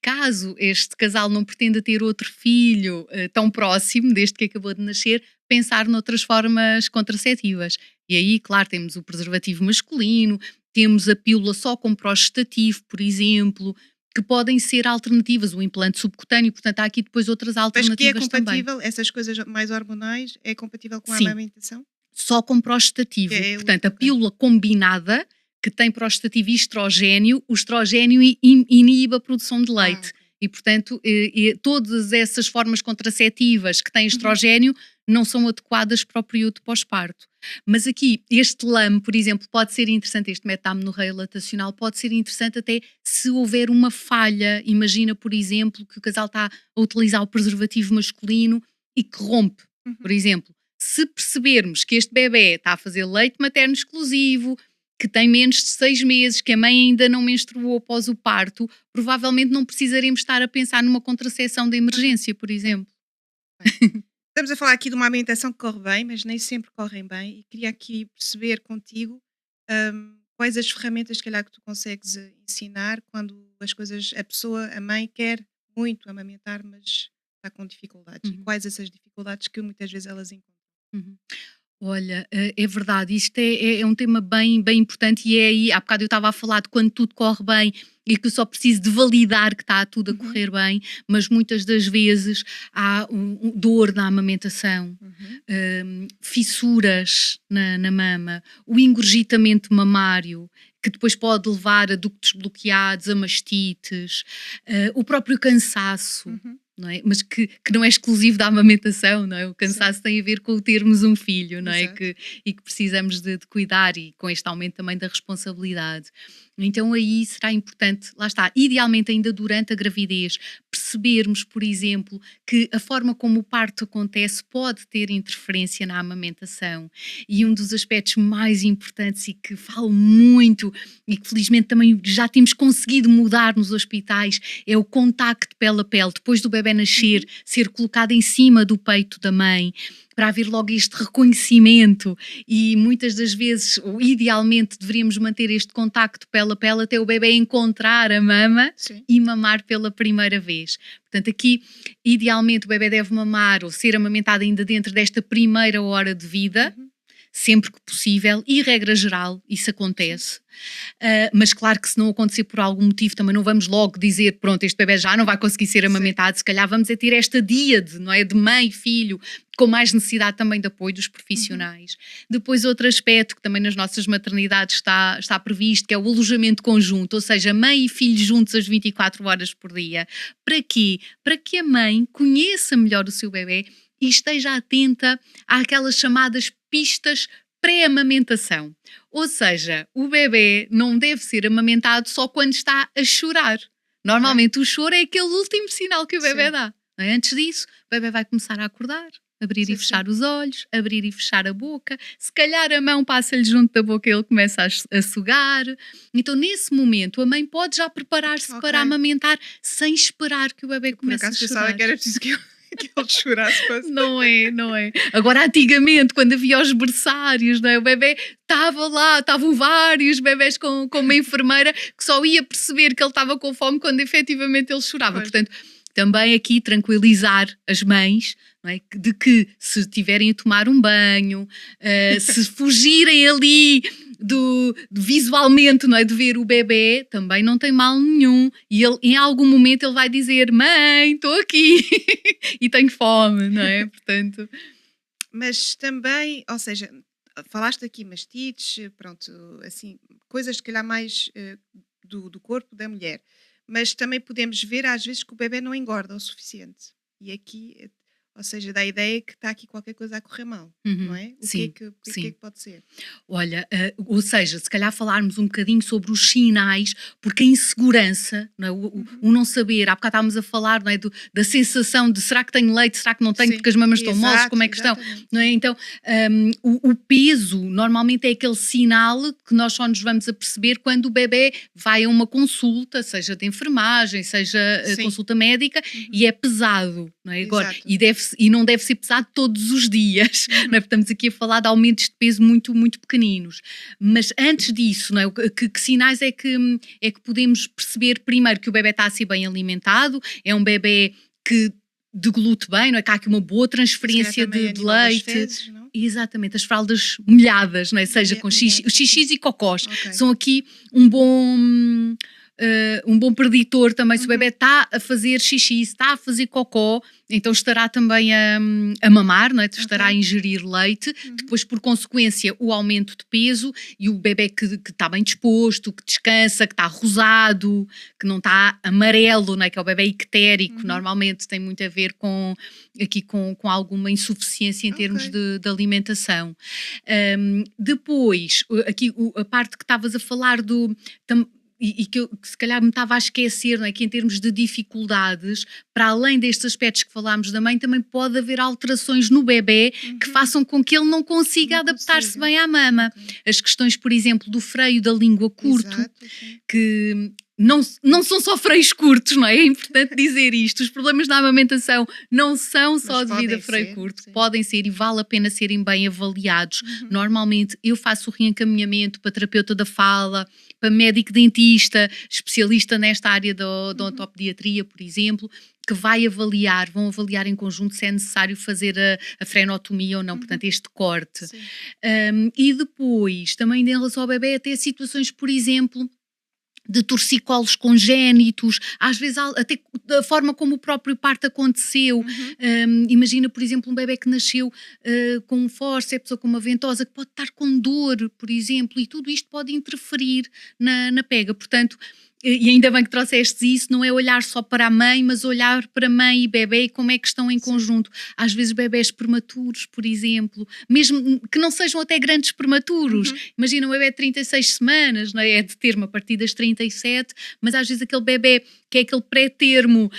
caso este casal não pretenda ter outro filho tão próximo, desde que acabou de nascer, pensar noutras formas contraceptivas. E aí, claro, temos o preservativo masculino, temos a pílula só com prostativo, por exemplo, que podem ser alternativas, o implante subcutâneo, portanto há aqui depois outras Mas que é alternativas também. compatível, essas coisas mais hormonais, é compatível com a Sim, amamentação? só com prostativo. É, Portanto, a ok. pílula combinada, que tem prostativo e estrogénio, o estrogénio inibe a produção de leite. Ok. E, portanto, todas essas formas contraceptivas que têm Uhum. estrogénio não são adequadas para o período pós-parto. Mas aqui, este LAM, por exemplo, pode ser interessante, este metamenorreia lactacional pode ser interessante até se houver uma falha. Imagina, por exemplo, que o casal está a utilizar o preservativo masculino e que rompe, por Uhum. exemplo. Se percebermos que este bebê está a fazer leite materno exclusivo, que tem menos de 6 meses, que a mãe ainda não menstruou após o parto, provavelmente não precisaremos estar a pensar numa contracepção de emergência, por exemplo. Bem, estamos a falar aqui de uma amamentação que corre bem, mas nem sempre correm bem, e queria aqui perceber contigo quais as ferramentas, se calhar, que tu consegues ensinar quando as coisas, a pessoa, a mãe, quer muito amamentar, mas está com dificuldades. E Uhum, quais essas dificuldades que muitas vezes elas encontram? uhum. Olha, é verdade, isto é um tema bem, bem importante e é aí, há bocado eu estava a falar de quando tudo corre bem e que eu só preciso de validar que está tudo a Uhum, correr bem, mas muitas das vezes há dor na amamentação, uhum, fissuras na mama, o engurgitamento mamário, que depois pode levar a ductos bloqueados, a mastites, o próprio cansaço. uhum. Não é? Mas que não é exclusivo da amamentação, não é? O Sim, cansaço tem a ver com o termos um filho, não é? exato. E que precisamos de cuidar e com este aumento também da responsabilidade. Então aí será importante, lá está, idealmente ainda durante a gravidez, percebermos, por exemplo, que a forma como o parto acontece pode ter interferência na amamentação. E um dos aspectos mais importantes e que falo muito e que felizmente também já temos conseguido mudar nos hospitais é o contacto pele a pele, depois do bebé nascer, Uhum. ser colocado em cima do peito da mãe, para haver logo este reconhecimento e muitas das vezes, ou idealmente, deveríamos manter este contacto pele a pele até o bebé encontrar a mama Sim. e mamar pela primeira vez. Portanto, aqui, idealmente, o bebé deve mamar ou ser amamentado ainda dentro desta primeira hora de vida, Uhum. sempre que possível, e regra geral, isso Sim. acontece. Mas claro que se não acontecer por algum motivo, também não vamos logo dizer, pronto, este bebé já não vai conseguir ser Sim. amamentado, se calhar vamos é ter esta díade, não é? De mãe e filho, com mais necessidade também de apoio dos Uhum. profissionais. Depois outro aspecto que também nas nossas maternidades está previsto, que é o alojamento conjunto, ou seja, mãe e filho juntos as 24 horas por dia. Para quê? Para que a mãe conheça melhor o seu bebé e esteja atenta àquelas chamadas pistas pré-amamentação. Ou seja, o bebê não deve ser amamentado só quando está a chorar. Ok. Normalmente o choro é aquele último sinal que o bebê Sim. dá. Não é? Antes disso, o bebê vai começar a acordar, abrir e Sim, sim. fechar os olhos, abrir e fechar a boca. Se calhar a mão passa-lhe junto da boca e ele começa a sugar. Então, nesse momento, a mãe pode já preparar-se Ok. para amamentar sem esperar que o bebê Eu por comece a acaso pensava chorar. que era preciso que, que ele chorasse para. Não é, não é. Agora, antigamente, quando havia os berçários, não é? O bebê estava lá, estavam vários bebés com uma enfermeira que só ia perceber que ele estava com fome quando efetivamente ele chorava. Pois. Portanto, também aqui tranquilizar as mães, não é? De que se tiverem a tomar um banho, se fugirem ali visualmente, não é? De ver o bebê, também não tem mal nenhum. E ele, em algum momento, ele vai dizer: Mãe, estou aqui e tenho fome, não é? Portanto, Mas também, ou seja, falaste aqui mastites, pronto, assim, coisas se calhar mais do corpo da mulher, mas também podemos ver às vezes que o bebê não engorda o suficiente. E aqui, Ou seja, dá a ideia que está aqui qualquer coisa a correr mal, não Uhum. é? Sim, O que é sim. que pode ser? Olha, ou seja, se calhar falarmos um bocadinho sobre os sinais, porque a insegurança, não é? Uhum. O não saber, há bocado estávamos a falar, não é? Da sensação de será que tenho leite, será que não tenho, Sim, porque as mamas estão moles, como exato, é que estão, exatamente, não é? sim. Então, o peso normalmente é aquele sinal que nós só nos vamos a perceber quando o bebê vai a uma consulta, seja de enfermagem, seja Sim, consulta médica, uhum, e é pesado, não é? Agora, exato. e não deve ser pesado todos os dias, não é? Uhum. Porque estamos aqui a falar de aumentos de peso muito, muito pequeninos. Mas antes disso, não é? Que sinais é que podemos perceber primeiro que o bebê está a ser bem alimentado, é um bebê que deglute bem, não é? Que há aqui uma boa E se calhar transferência também a de nível das leite. fezes, não? Exatamente, as fraldas molhadas, não é? Seja com xixi, os Molhadas, sim. xixis e cocós, Ok. são aqui um bom preditor também. Se o bebê Uhum, está a fazer xixi, se está a fazer cocó, então estará também a mamar, não é? Estará a ok. ingerir leite. Uhum. Depois, por consequência, o aumento de peso e o bebê que está bem disposto, que descansa, que está rosado, que não está amarelo, não é? Que é o bebê ictérico, Uhum. normalmente tem muito a ver com alguma insuficiência em Ok. termos de alimentação. Depois, aqui a parte que estavas a falar e que se calhar me estava a esquecer, não é? Que em termos de dificuldades, para além destes aspectos que falámos da mãe, também pode haver alterações no bebê que Uhum. façam com que ele não consiga Não adaptar-se consiga. bem à mama. Ok. As questões, por exemplo, do freio da língua curto, Exato, sim. que não são só freios curtos, não é? É importante dizer isto. Os problemas na amamentação não são Mas só devido a podem freio ser, curto, sim. podem ser e vale a pena serem bem avaliados. Uhum. Normalmente eu faço o reencaminhamento para terapeuta da fala, para médico dentista, especialista nesta área da Uhum. odontopediatria, por exemplo, que vão avaliar em conjunto se é necessário fazer a frenotomia ou não, Uhum. portanto este corte. Sim. E depois, também em relação ao bebê, até situações, por exemplo, de torcicolos congénitos, às vezes até da forma como o próprio parto aconteceu. Uhum. Imagina, por exemplo, um bebê que nasceu com um fórceps ou com uma ventosa, que pode estar com dor, por exemplo, e tudo isto pode interferir na pega. Portanto, e ainda bem que trouxeste isso, não é olhar só para a mãe, mas olhar para mãe e bebê e como é que estão em Sim. conjunto. Às vezes bebés prematuros, por exemplo, mesmo que não sejam até grandes prematuros. Uhum. Imagina um bebê de 36 semanas, não é? É de termo a partir das 37, mas às vezes aquele bebê que é aquele pré-termo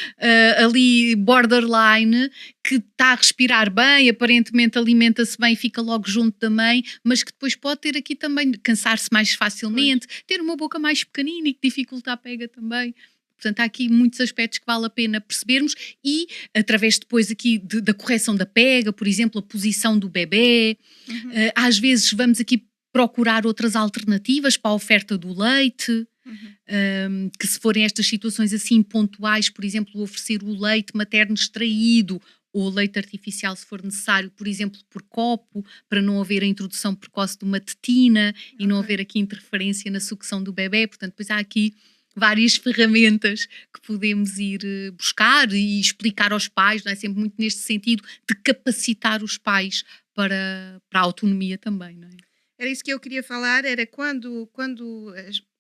ali borderline, que está a respirar bem, aparentemente alimenta-se bem e fica logo junto da mãe, mas que depois pode ter aqui também, cansar-se mais Pois. facilmente, ter uma boca mais pequenina e que dificulta a pega também. Portanto, há aqui muitos aspectos que vale a pena percebermos e, através depois aqui da correção da pega, por exemplo, a posição do bebê, Uhum. às vezes vamos aqui procurar outras alternativas para a oferta do leite, Uhum. que se forem estas situações assim pontuais, por exemplo, oferecer o leite materno extraído ou leite artificial se for necessário, por exemplo, por copo, para não haver a introdução precoce de uma tetina e não Ok. haver aqui interferência na sucção do bebê. Portanto, depois há aqui várias ferramentas que podemos ir buscar e explicar aos pais, não é? Sempre muito neste sentido de capacitar os pais para a autonomia também, não é? Era isso que eu queria falar, era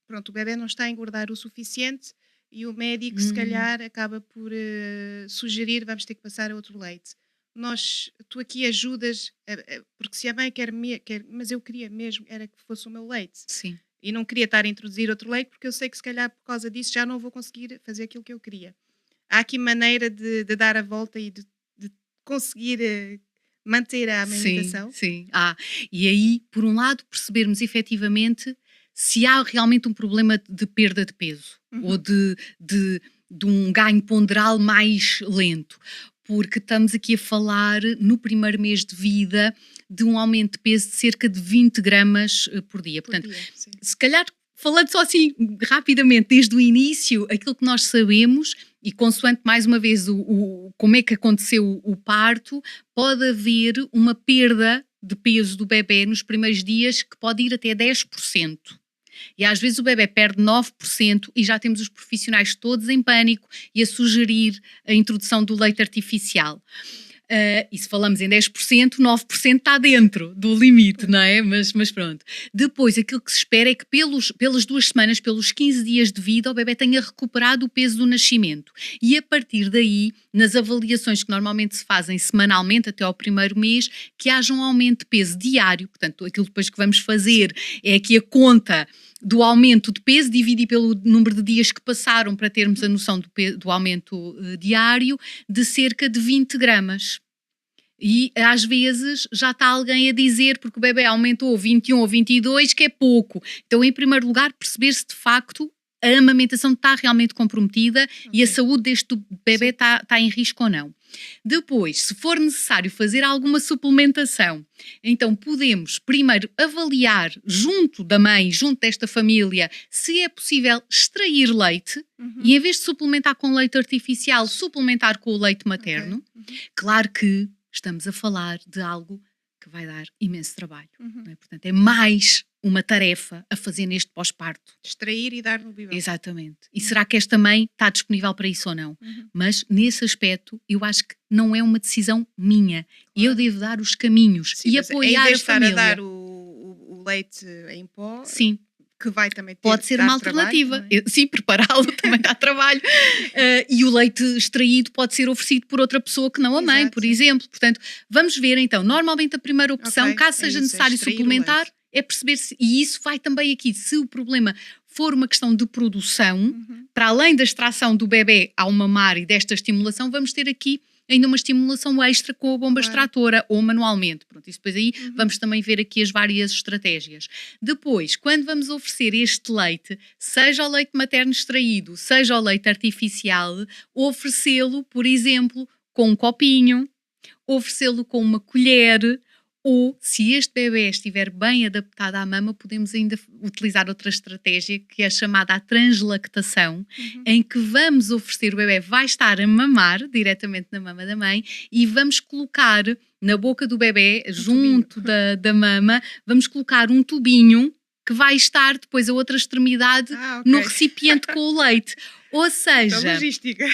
pronto, o bebé não está a engordar o suficiente e o médico se Hum, calhar acaba por sugerir vamos ter que passar a outro leite. Tu aqui ajudas, porque se a mãe quer, mas eu queria mesmo, era que fosse o meu leite. sim. E não queria estar a introduzir outro leite porque eu sei que se calhar por causa disso já não vou conseguir fazer aquilo que eu queria. Há aqui maneira de dar a volta e de conseguir manter a Sim, amamentação? sim. E aí, por um lado, percebermos efetivamente se há realmente um problema de perda de peso ou Uhum. de um ganho ponderal mais lento, porque estamos aqui a falar no primeiro mês de vida de um aumento de peso de cerca de 20 gramas por dia. Por Portanto, dia, sim. se calhar, falando só assim rapidamente, desde o início, aquilo que nós sabemos, e consoante mais uma vez como é que aconteceu o parto, pode haver uma perda de peso do bebê nos primeiros dias que pode ir até 10%. E às vezes o bebê perde 9% e já temos os profissionais todos em pânico e a sugerir a introdução do leite artificial. E se falamos em 10%, 9% está dentro do limite, não é? Mas pronto. Depois, aquilo que se espera é que pelas 2 semanas, pelos 15 dias de vida, o bebê tenha recuperado o peso do nascimento. E a partir daí, nas avaliações que normalmente se fazem semanalmente até ao primeiro mês, que haja um aumento de peso diário. Portanto, aquilo depois que vamos fazer é aqui a conta do aumento de peso, dividir pelo número de dias que passaram para termos a noção do aumento diário, de cerca de 20 gramas. E às vezes já está alguém a dizer, porque o bebê aumentou 21 ou 22, que é pouco. Então, em primeiro lugar, perceber se de facto a amamentação está realmente comprometida e a saúde deste bebê está em risco ou não. Depois, se for necessário fazer alguma suplementação, então podemos primeiro avaliar junto da mãe, junto desta família, se é possível extrair leite e em vez de suplementar com leite artificial, suplementar com o leite materno. Claro que estamos a falar de algo que vai dar imenso trabalho. Não é? Portanto, é mais uma tarefa a fazer neste pós-parto. Extrair e dar no biberão. Exatamente. E será que esta mãe está disponível para isso ou não? Mas, nesse aspecto, eu acho que não é uma decisão minha. Claro. Eu devo dar os caminhos e apoiar a família. Em vez de estar a dar o leite em pó... Sim. Que vai também ter Pode ser uma alternativa. Trabalho, sim, prepará-lo também dá trabalho. E o leite extraído pode ser oferecido por outra pessoa que não a mãe, por exemplo. Portanto, vamos ver então. Normalmente a primeira opção, caso seja necessário suplementar, é perceber se... E isso vai também aqui, se o problema for uma questão de produção, para além da extração do bebê ao mamar e desta estimulação, vamos ter aqui ainda uma estimulação extra com a bomba extratora ou manualmente. Pronto, isso depois aí vamos também ver aqui as várias estratégias. Depois, quando vamos oferecer este leite, seja o leite materno extraído, seja o leite artificial, oferecê-lo, por exemplo, com um copinho, oferecê-lo com uma colher, ou, se este bebê estiver bem adaptado à mama, podemos ainda utilizar outra estratégia que é chamada a translactação, em que vamos oferecer, o bebê vai estar a mamar diretamente na mama da mãe e vamos colocar na boca do bebê, junto da mama, vamos colocar um tubinho que vai estar depois a outra extremidade no recipiente com o leite. Ou seja,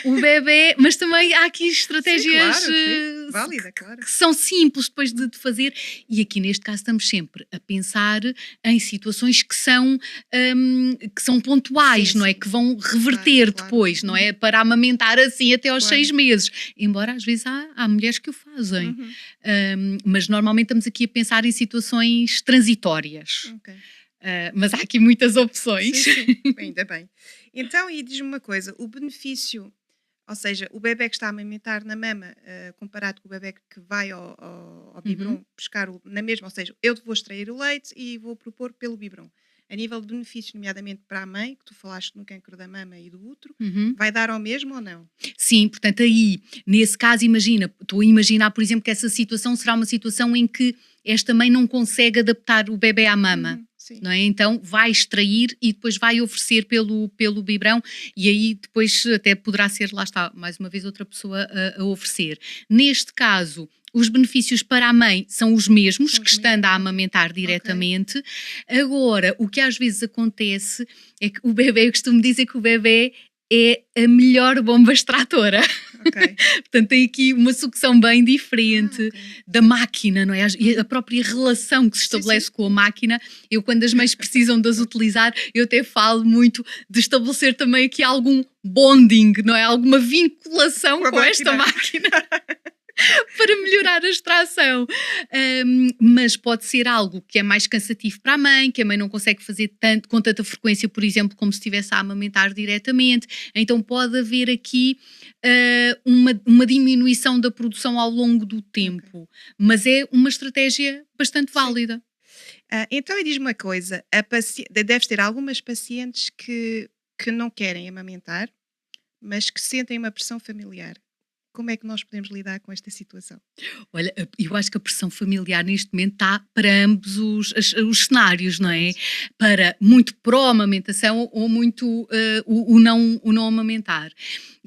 o bebê, mas também há aqui estratégias válida, claro, que são simples depois de fazer, e aqui neste caso estamos sempre a pensar em situações que são pontuais, não é? Que vão reverter depois, não é? Para amamentar assim até aos 6 meses. Embora às vezes há mulheres que o fazem. Mas normalmente estamos aqui a pensar em situações transitórias. Mas há aqui muitas opções. Sim. Ainda bem. Então, e diz-me uma coisa, o benefício, ou seja, o bebê que está a amamentar na mama, comparado com o bebê que vai ao biberon buscar na mesma, ou seja, eu vou extrair o leite e vou propor pelo biberon. A nível de benefício, nomeadamente para a mãe, que tu falaste no cancro da mama e do útero, vai dar ao mesmo ou não? Sim, portanto aí, nesse caso, estou a imaginar, por exemplo, que essa situação será uma situação em que esta mãe não consegue adaptar o bebê à mama. Não é? Então vai extrair e depois vai oferecer pelo biberão, e aí depois até poderá ser, lá está, mais uma vez outra pessoa a oferecer. Neste caso, os benefícios para a mãe são os mesmos, que estando a amamentar diretamente. Agora, o que às vezes acontece é que o bebê, eu costumo dizer que o bebê é a melhor bomba extratora. Portanto, tem aqui uma sucção bem diferente da máquina, não é? E a própria relação que se estabelece com a máquina. Eu, quando as mães precisam de as utilizar, eu até falo muito de estabelecer também aqui algum bonding, não é? Alguma vinculação com esta máquina. Para melhorar a extração. Mas pode ser algo que é mais cansativo para a mãe, que a mãe não consegue fazer com tanta frequência, por exemplo, como se estivesse a amamentar diretamente. Então pode haver aqui uma diminuição da produção ao longo do tempo. Mas é uma estratégia bastante válida. Então, e diz-me uma coisa, deves ter algumas pacientes que não querem amamentar, mas que sentem uma pressão familiar. Como é que nós podemos lidar com esta situação? Olha, eu acho que a pressão familiar neste momento está para ambos os cenários, não é? Para muito pró-amamentação ou muito o não amamentar.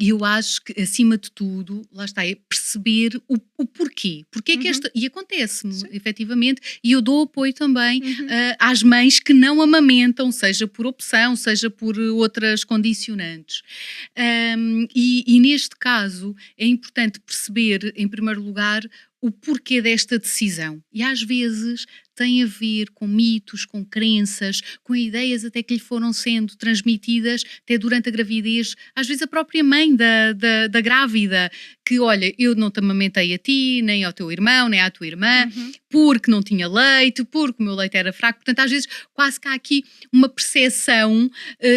E eu acho que, acima de tudo, lá está, é perceber o porquê. Porque é que Uhum. e acontece-me, Sim. efetivamente, e eu dou apoio também Uhum. às mães que não amamentam, seja por opção, seja por outras condicionantes. E neste caso é importante perceber, em primeiro lugar, o porquê desta decisão. E às vezes tem a ver com mitos, com crenças, com ideias até que lhe foram sendo transmitidas até durante a gravidez. Às vezes a própria mãe da grávida, que olha, eu não te amamentei a ti, nem ao teu irmão, nem à tua irmã, Uhum. porque não tinha leite, porque o meu leite era fraco. Portanto, às vezes quase que há aqui uma percepção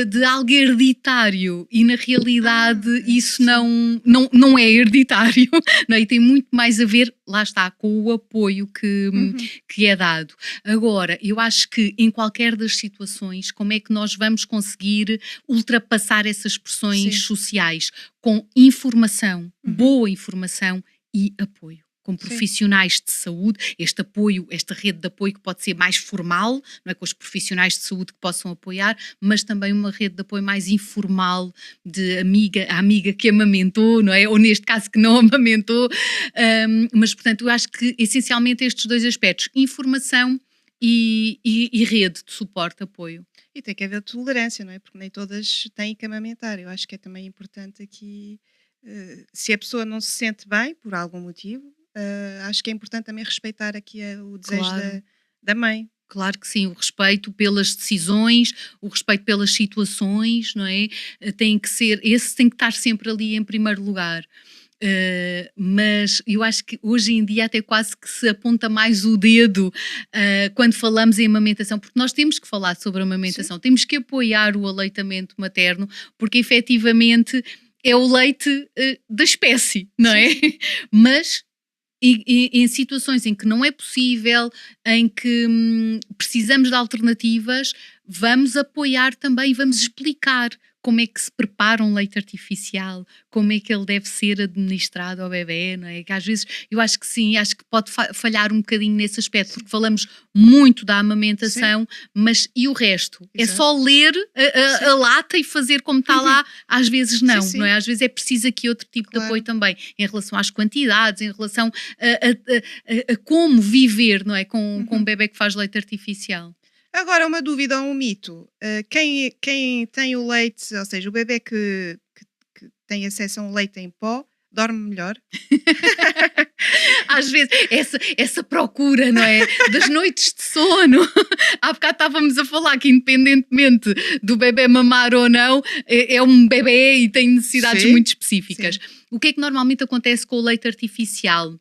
de algo hereditário e na realidade isso Sim. não é hereditário, não é? E tem muito mais a ver, lá está, com o apoio Uhum. que é dado. Agora, eu acho que em qualquer das situações, como é que nós vamos conseguir ultrapassar essas pressões Sim. sociais? Com informação, Uhum. boa informação e apoio. Com Sim. profissionais de saúde, este apoio, esta rede de apoio que pode ser mais formal, não é, com os profissionais de saúde que possam apoiar, mas também uma rede de apoio mais informal, de a amiga que amamentou, não é? Ou neste caso que não amamentou, mas portanto eu acho que essencialmente estes dois aspectos, informação e rede de suporte, apoio. E tem que haver tolerância, não é? Porque nem todas têm que amamentar. Eu acho que é também importante aqui, se a pessoa não se sente bem por algum motivo, acho que é importante também respeitar aqui o desejo Claro. da mãe. Claro que sim, o respeito pelas decisões, o respeito pelas situações, não é? Tem que ser, esse tem que estar sempre ali em primeiro lugar. Mas eu acho que hoje em dia até quase que se aponta mais o dedo quando falamos em amamentação, porque nós temos que falar sobre a Sim, amamentação, temos que apoiar o aleitamento materno, porque efetivamente é o leite da espécie, não sim, é? sim. Mas em situações em que não é possível, em que precisamos de alternativas, vamos apoiar também, vamos Uhum. explicar como é que se prepara um leite artificial, como é que ele deve ser administrado ao bebê, não é? Que às vezes eu acho que sim, acho que pode falhar um bocadinho nesse aspecto, Sim, porque falamos muito da sim, amamentação, mas e o resto? É exato. só ler Sim. a lata e fazer como está Uhum. lá? Às vezes Sim, não sim, é? Às vezes é preciso aqui outro tipo de apoio claro. também, em relação às quantidades, em relação a como viver, não é? Com um Uhum. bebé que faz leite artificial. Agora, uma dúvida ou um mito. Quem tem o leite, ou seja, o bebê que tem acesso a um leite em pó, dorme melhor? Às vezes, essa procura, não é? Das noites de sono. Há bocado estávamos a falar que, independentemente do bebé mamar ou não, é um bebé e tem necessidades Sim, muito específicas. sim. O que é que normalmente acontece com o leite artificial?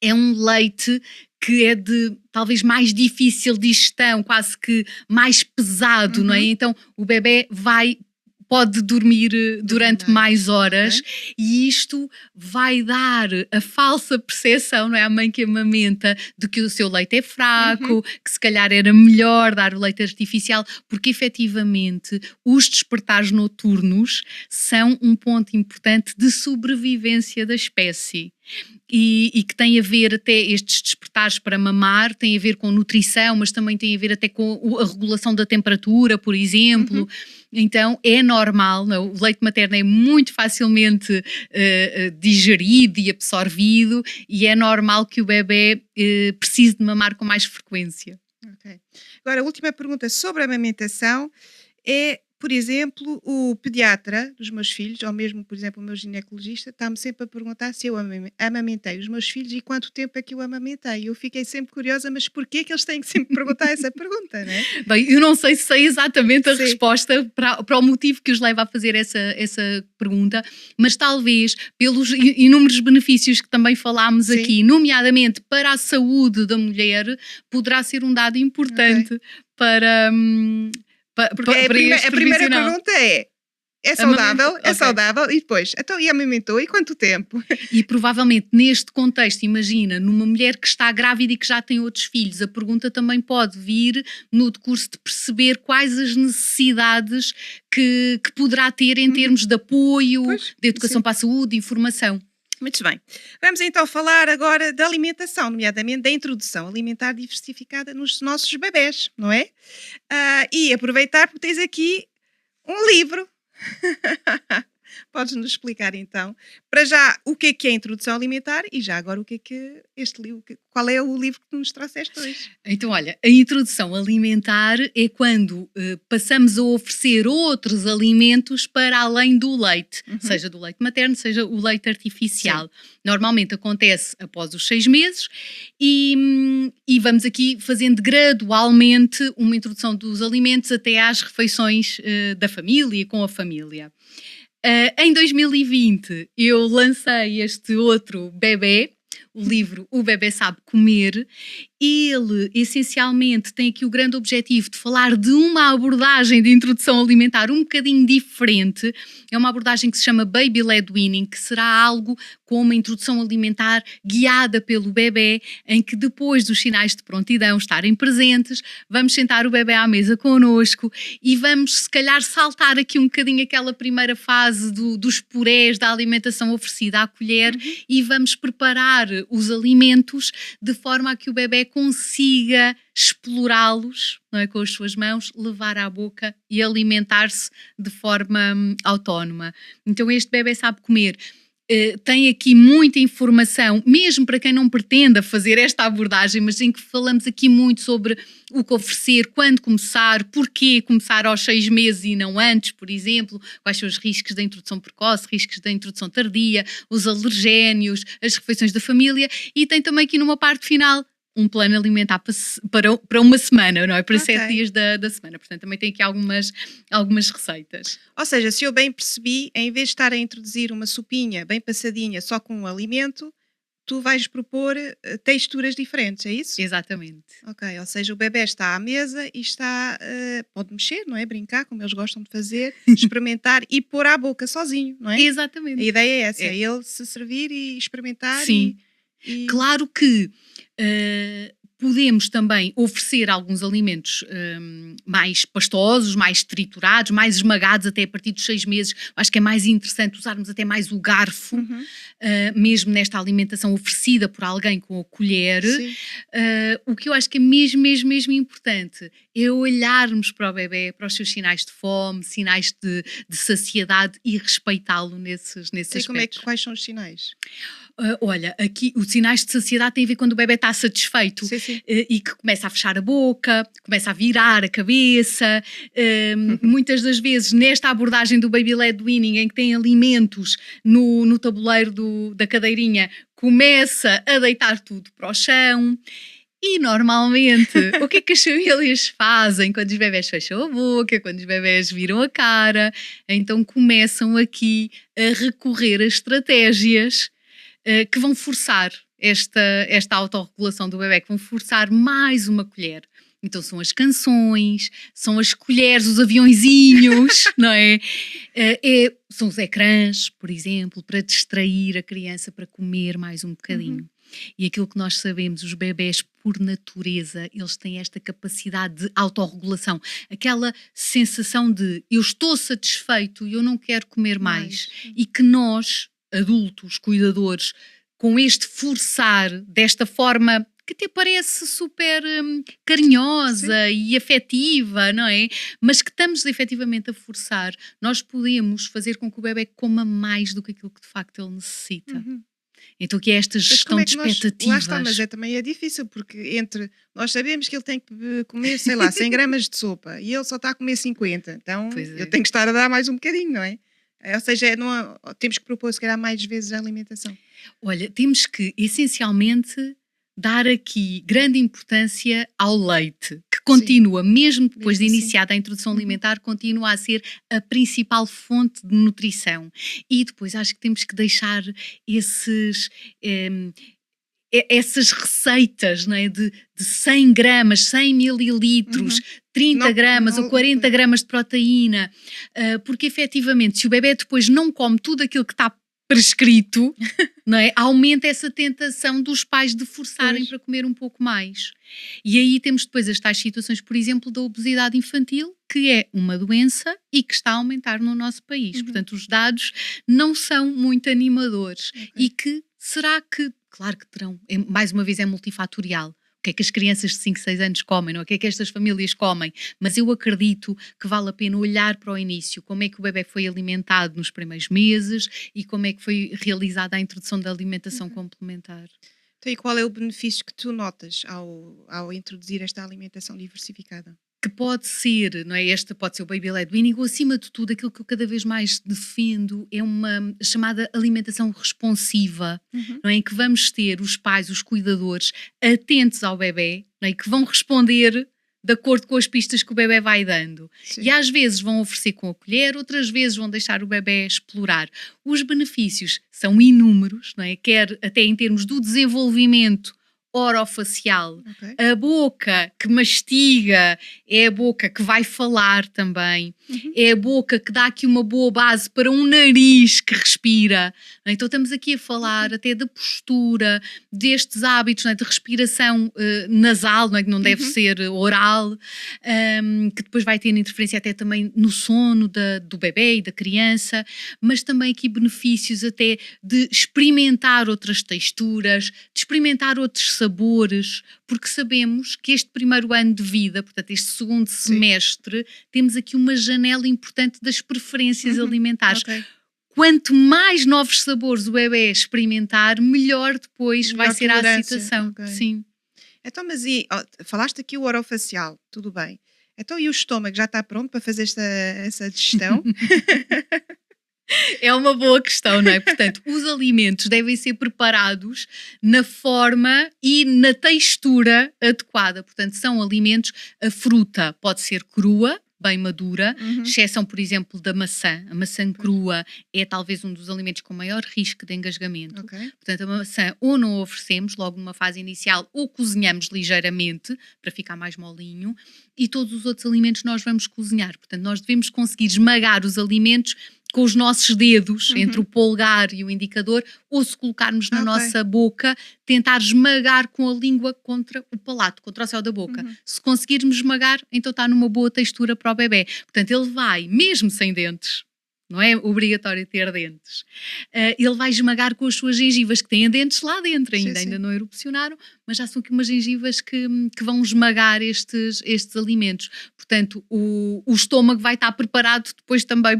É um leite que é de talvez mais difícil de digestão, quase que mais pesado, não é? Uhum. Então o bebé pode dormir Dormir durante mais. mais horas Ok. e isto vai dar a falsa percepção, não é? À mãe que amamenta de que o seu leite é Uhum. fraco, que se calhar era melhor dar o leite artificial, porque efetivamente os despertares noturnos são um ponto importante de sobrevivência da espécie. E que tem a ver até estes despertares para mamar, tem a ver com nutrição, mas também tem a ver até com a regulação da temperatura, por exemplo. Uhum. Então é normal, não é? O leite materno é muito facilmente digerido e absorvido e é normal que o bebê precise de mamar com mais frequência. Ok. Agora, a última pergunta sobre a amamentação é, por exemplo, o pediatra dos meus filhos, ou mesmo, por exemplo, o meu ginecologista, está-me sempre a perguntar se eu amamentei os meus filhos e quanto tempo é que eu amamentei. Eu fiquei sempre curiosa, mas porquê que eles têm que sempre perguntar essa pergunta, né? Bem, eu não sei se sei exatamente a Sim, resposta para o motivo que os leva a fazer essa pergunta, mas talvez pelos inúmeros benefícios que também falámos sim, aqui, nomeadamente para a saúde da mulher, poderá ser um dado ok. importante para, Porque para este a primeira profissional. pergunta é: é Amamento, saudável? É ok. saudável? E depois, então, e amamentou? E quanto tempo? E provavelmente neste contexto, imagina, numa mulher que está grávida e que já tem outros filhos, a pergunta também pode vir no decurso de perceber quais as necessidades que poderá ter em Uhum. termos de apoio, Pois, de educação sim. para a saúde, de informação. Muito bem. Vamos então falar agora da alimentação, nomeadamente da introdução alimentar diversificada nos nossos bebés, não é? E aproveitar porque tens aqui um livro. Podes-nos explicar então, para já, o que é a introdução alimentar e já agora o que é este livro, qual é o livro que nos trouxeste hoje? Então, olha, a introdução alimentar é quando passamos a oferecer outros alimentos para além do leite, Uhum. seja do leite materno, seja o leite artificial. Sim. Normalmente acontece após os 6 meses e vamos aqui fazendo gradualmente uma introdução dos alimentos até às refeições da família, com a família. Em 2020 eu lancei este outro bebé, o livro O Bebé Sabe Comer. Ele essencialmente tem aqui o grande objetivo de falar de uma abordagem de introdução alimentar um bocadinho diferente. É uma abordagem que se chama Baby-led Weaning, que será algo como uma introdução alimentar guiada pelo bebé, em que depois dos sinais de prontidão estarem presentes, vamos sentar o bebé à mesa connosco e vamos se calhar saltar aqui um bocadinho aquela primeira fase dos purés, da alimentação oferecida à colher, Uhum. e vamos preparar os alimentos de forma a que o bebé consiga explorá-los, não é, com as suas mãos, levar à boca e alimentar-se de forma autónoma. Então este bebé sabe comer. Tem aqui muita informação, mesmo para quem não pretenda fazer esta abordagem, mas em que falamos aqui muito sobre o que oferecer, quando começar, porquê começar aos 6 meses e não antes, por exemplo, quais são os riscos da introdução precoce, riscos da introdução tardia, os alergénios, as refeições da família, e tem também aqui numa parte final um plano alimentar para uma semana, não é? Para 7 Ok. dias da semana. Portanto, também tem aqui algumas receitas. Ou seja, se eu bem percebi, em vez de estar a introduzir uma sopinha bem passadinha só com um alimento, tu vais propor texturas diferentes, é isso? Exatamente. Ok, ou seja, o bebé está à mesa e está, pode mexer, não é? Brincar, como eles gostam de fazer, experimentar e pôr à boca sozinho, não é? A Exatamente. ideia é essa, é É. ele se servir e experimentar Sim. e- Claro que podemos também oferecer alguns alimentos mais pastosos, mais triturados, mais esmagados até a partir dos 6 meses. Acho que é mais interessante usarmos até mais o garfo, Uhum, mesmo nesta alimentação oferecida por alguém com a colher. sim. O que eu acho que é mesmo, mesmo, mesmo importante é olharmos para o bebé, para os seus sinais de fome, sinais de saciedade e respeitá-lo nesses E como é que, aspectos. quais são os sinais? Olha, aqui os sinais de saciedade têm a ver quando o bebé está satisfeito Sim, sim. e que começa a fechar a boca, começa a virar a cabeça. Muitas das vezes, nesta abordagem do baby-led weaning, em que tem alimentos no tabuleiro da cadeirinha, começa a deitar tudo para o chão. E normalmente, o que é que as famílias fazem quando os bebés fecham a boca, quando os bebés viram a cara? Então começam aqui a recorrer a estratégias que vão forçar esta autorregulação do bebé, que vão forçar mais uma colher. Então são as canções, são as colheres, os aviõezinhos, não é? São os ecrãs, por exemplo, para distrair a criança para comer mais um bocadinho. Uhum. E aquilo que nós sabemos, os bebés, por natureza, eles têm esta capacidade de autorregulação, aquela sensação de eu estou satisfeito e eu não quero comer mais. E que nós, adultos, cuidadores, com este forçar desta forma que até parece super carinhosa e afetiva, não é? Mas que estamos efetivamente a forçar, nós podemos fazer com que o bebé coma mais do que aquilo que de facto ele necessita. Uhum. Então que é esta Mas gestão como é de que nós. Lá expectativas. está, mas também é difícil, porque entre. Nós sabemos que ele tem que comer, sei lá, 100 gramas de sopa e ele só está a comer 50. Então Pois eu é. tenho que estar a dar mais um bocadinho, não é? Ou seja, não temos que propor, se calhar, mais vezes a alimentação. Olha, temos que essencialmente dar aqui grande importância ao leite, que continua, mesmo depois Mesmo de assim. iniciada a introdução Uhum. alimentar, continua a ser a principal fonte de nutrição. E depois acho que temos que deixar essas receitas, não é? de 100 gramas, 100 mililitros, Uhum. 30 Não, gramas ou não, 40 gramas de proteína, porque efetivamente se o bebé depois não come tudo aquilo que está prescrito, não é? Aumenta essa tentação dos pais de forçarem Pois. para comer um pouco mais. E aí temos depois as tais situações, por exemplo, da obesidade infantil, que é uma doença e que está a aumentar no nosso país. Uhum. Portanto, os dados não são muito animadores. Ok. E que será que, claro que terão, mais uma vez é multifatorial, que é que as crianças de 5, 6 anos comem, não é? O que é que estas famílias comem, mas eu acredito que vale a pena olhar para o início, como é que o bebé foi alimentado nos primeiros meses e como é que foi realizada a introdução da alimentação Uhum. complementar. Então, e qual é o benefício que tu notas ao introduzir esta alimentação diversificada? Que pode ser, não é? Esta pode ser o baby led weaning, ou acima de tudo, aquilo que eu cada vez mais defendo é uma chamada alimentação responsiva, Uhum. não é? Em que vamos ter os pais, os cuidadores, atentos ao bebé, não é? E que vão responder de acordo com as pistas que o bebé vai dando. E Sim. às vezes vão oferecer com a colher, outras vezes vão deixar o bebé explorar. Os benefícios são inúmeros, não é? Quer até em termos do desenvolvimento orofacial. Ok. A boca que mastiga é a boca que vai falar também, Uhum. é a boca que dá aqui uma boa base para um nariz que respira. Então estamos aqui a falar até da postura, destes hábitos, não é? De respiração nasal, não é? Que não deve Uhum. ser oral, que depois vai ter interferência até também no sono do bebê e da criança, mas também aqui benefícios até de experimentar outras texturas, de experimentar outros sabores, porque sabemos que este primeiro ano de vida, portanto este segundo Sim. semestre, temos aqui uma janela importante das preferências Uhum. alimentares. Ok. Quanto mais novos sabores o bebê experimentar, melhor depois vai Melhor ser a tolerância. aceitação. Ok. Sim. Então, mas falaste aqui o orofacial, tudo bem. Então, e o estômago já está pronto para fazer essa digestão? É uma boa questão, não é? Portanto, os alimentos devem ser preparados na forma e na textura adequada. Portanto, são alimentos, a fruta pode ser crua, bem madura, Uhum. exceção, por exemplo, da maçã. A maçã Pois. crua é talvez um dos alimentos com maior risco de engasgamento. Ok. Portanto, a maçã ou não a oferecemos logo numa fase inicial ou cozinhamos ligeiramente para ficar mais molinho, e todos os outros alimentos nós vamos cozinhar. Portanto, nós devemos conseguir esmagar os alimentos com os nossos dedos, entre o polegar e o indicador, ou se colocarmos na Ok. nossa boca, tentar esmagar com a língua contra o palato, contra o céu da boca. Uhum. Se conseguirmos esmagar, então está numa boa textura para o bebê. Portanto, ele vai, mesmo sem dentes, não é obrigatório ter dentes, ele vai esmagar com as suas gengivas, que têm dentes lá dentro Sim, ainda sim. não erupcionaram, mas já são aqui umas gengivas que vão esmagar estes alimentos. Portanto, o estômago vai estar preparado depois também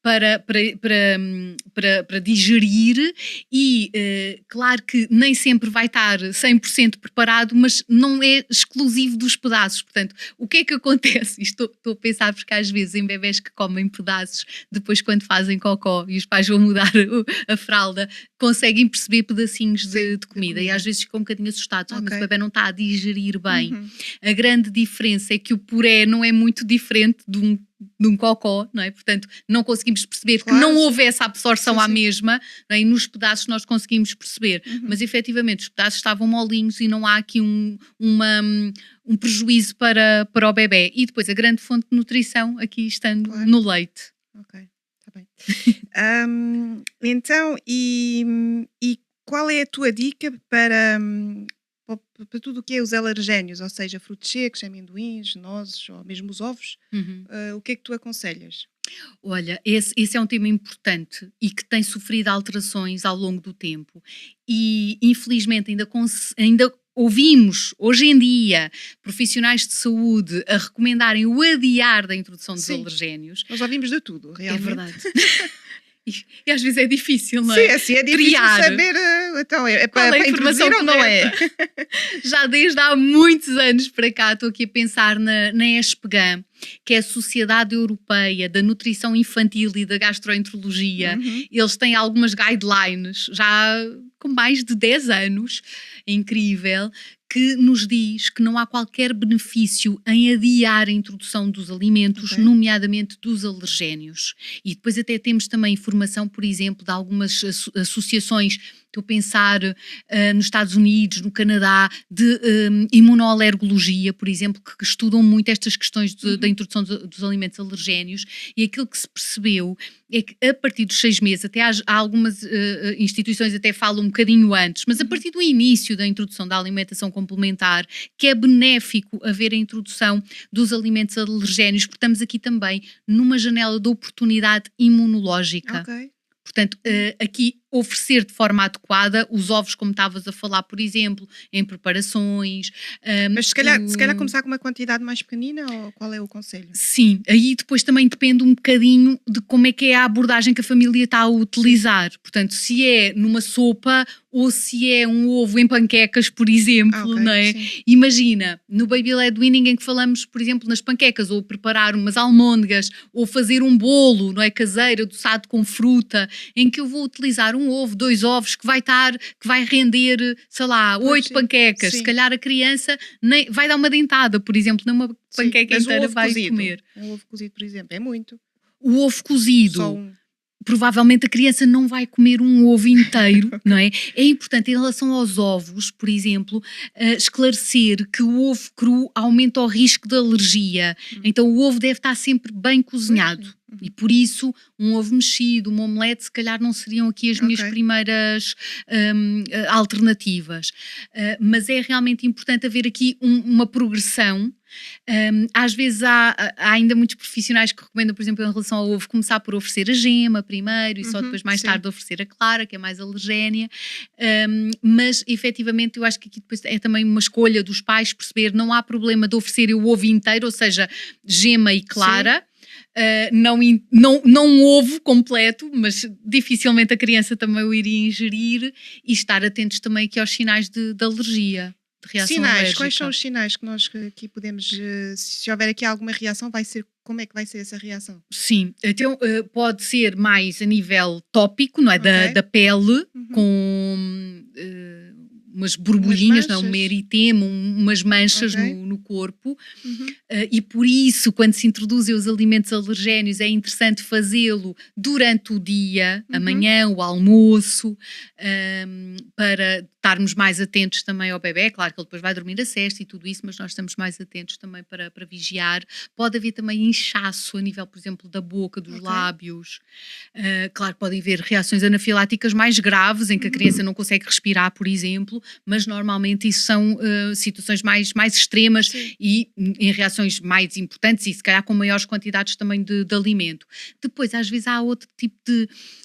para digerir e claro que nem sempre vai estar 100% preparado, mas não é exclusivo dos pedaços. Portanto, o que é que acontece? Estou a pensar porque às vezes em bebés que comem pedaços, depois quando fazem cocó e os pais vão mudar a fralda, conseguem perceber pedacinhos Sim, de comida e às vezes ficam um bocadinho assustados. Mas Ok. o bebé não está a digerir bem. Uhum. A grande diferença é que o puré não é muito diferente de um cocó, não é? Portanto, não conseguimos perceber que Claro, não sim. houve essa absorção Sim, à sim. mesma, não é? E nos pedaços nós conseguimos perceber, Uhum. mas efetivamente os pedaços estavam molinhos e não há aqui um prejuízo para o bebé. E depois a grande fonte de nutrição aqui estando Claro. no leite. Ok, está bem. Então, e qual é a tua dica para tudo o que é os alergénios, ou seja, frutos secos, amendoins, nozes ou mesmo os ovos? Uhum. O que é que tu aconselhas? Olha, esse é um tema importante e que tem sofrido alterações ao longo do tempo e infelizmente ainda ouvimos hoje em dia profissionais de saúde a recomendarem o adiar da introdução dos Sim. alergénios. Nós ouvimos de tudo, É realmente. verdade. E às vezes é difícil, não Sim, é? assim é difícil Triar. saber. Então, é Qual é para a informação introduzir ou não é? Já desde há muitos anos para cá estou aqui a pensar na ESPGAN, que é a Sociedade Europeia da Nutrição Infantil e da Gastroenterologia. Uhum. Eles têm algumas guidelines, já com mais de 10 anos, é incrível, que nos diz que não há qualquer benefício em adiar a introdução dos alimentos, Ok. nomeadamente dos alergénios. E depois até temos também informação, por exemplo, de algumas associações, estou a pensar nos Estados Unidos, no Canadá, de imunoalergologia, por exemplo, que estudam muito estas questões da introdução dos alimentos alergénios, e aquilo que se percebeu é que a partir dos 6 meses, até há algumas instituições até falam um bocadinho antes, mas a partir do início da introdução da alimentação complementar, que é benéfico haver a introdução dos alimentos alergénios, porque estamos aqui também numa janela de oportunidade imunológica. Ok. Portanto, aqui oferecer de forma adequada os ovos, como estavas a falar, por exemplo, em preparações. Mas se calhar começar com uma quantidade mais pequenina, ou qual é o conselho? Sim, aí depois também depende um bocadinho de como é que é a abordagem que a família está a utilizar. Portanto, se é numa sopa ou se é um ovo em panquecas, por exemplo, Ok, não é? sim. Imagina, no Baby Led Weaning em que falamos, por exemplo, nas panquecas, ou preparar umas almôndegas, ou fazer um bolo, não é, caseiro, adoçado com fruta, em que eu vou utilizar um ovo, 2 ovos, que vai render, sei lá, Pois 8 sim, panquecas. Se sim, calhar a criança vai dar uma dentada, por exemplo, numa sim. panqueca Mas o inteira ovo vai cozido, comer. um ovo cozido, por exemplo, é muito. O ovo Só cozido, um. provavelmente a criança não vai comer um ovo inteiro, Ok. não é? É importante, em relação aos ovos, por exemplo, esclarecer que o ovo cru aumenta o risco de alergia. Hum. Então o ovo deve estar sempre bem Pois cozinhado. sim. E por isso, um ovo mexido, uma omelete, se calhar não seriam aqui as minhas Ok. primeiras alternativas. Mas é realmente importante haver aqui uma progressão. Às vezes há ainda muitos profissionais que recomendam, por exemplo, em relação ao ovo, começar por oferecer a gema primeiro e só depois mais Sim. tarde oferecer a clara, que é mais alergénia. Mas efetivamente eu acho que aqui depois é também uma escolha dos pais perceber, não há problema de oferecer o ovo inteiro, ou seja, gema e clara. Não um ovo completo, mas dificilmente a criança também o iria ingerir, e estar atentos também aqui aos sinais de alergia, de reação Sinais, quais são alérgica. os sinais que nós aqui podemos, se houver aqui alguma reação, como é que vai ser essa reação? Sim, então pode ser mais a nível tópico, não é? Da, Ok. da pele, Uhum. com umas Umas borbulhinhas, não é? Um manchas. meritema, umas manchas Ok. no corpo. Uhum. E por isso, quando se introduzem os alimentos alergénios, é interessante fazê-lo durante o dia, Uhum. amanhã, o almoço, para estarmos mais atentos também ao bebê. Claro que ele depois vai dormir a sesta e tudo isso, mas nós estamos mais atentos também para vigiar. Pode haver também inchaço a nível, por exemplo, da boca, dos Ok. lábios. Claro que podem haver reações anafiláticas mais graves, em que a Uhum. criança não consegue respirar, por exemplo, mas normalmente isso são situações mais extremas Sim. e em reações mais importantes e se calhar com maiores quantidades também de alimento. Depois, às vezes, há outro tipo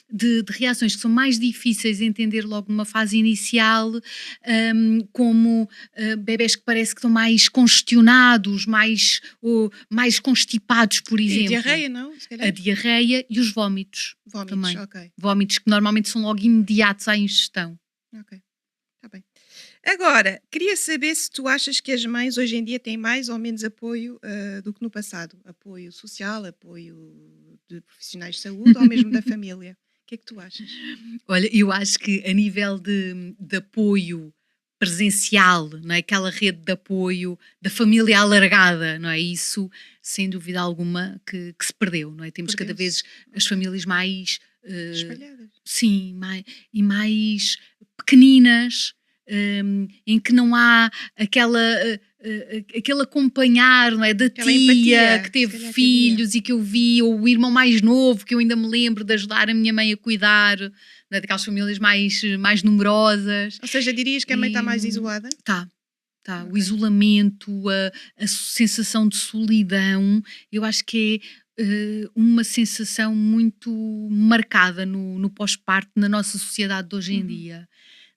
de reações que são mais difíceis de entender logo numa fase inicial, como bebés que parece que estão mais congestionados, mais constipados, por E exemplo. diarreia, não? Se A calhar? diarreia e os vómitos Vómitos, também. ok. Vómitos que normalmente são logo imediatos à ingestão. Ok, está bem. Agora, queria saber se tu achas que as mães hoje em dia têm mais ou menos apoio do que no passado. Apoio social, apoio de profissionais de saúde ou mesmo da família. O que é que tu achas? Olha, eu acho que a nível de apoio presencial, não é? Aquela rede de apoio da família alargada, não é? Isso, sem dúvida alguma, que se perdeu, não é? Temos cada vez Perdeu-se. as Ok. famílias mais, Espalhadas. sim, mais pequeninas, em que não há aquele acompanhar, não é? Da Aquela tia que empatia, se teve calhar que havia. filhos e que eu vi, ou o irmão mais novo que eu ainda me lembro de ajudar a minha mãe a cuidar, não é? Daquelas famílias mais numerosas. Ou seja, dirias que a mãe está E mais isolada? tá, tá. O Ok. isolamento, a sensação de solidão, eu acho que é uma sensação muito marcada no pós-parto na nossa sociedade de hoje em Uhum. dia.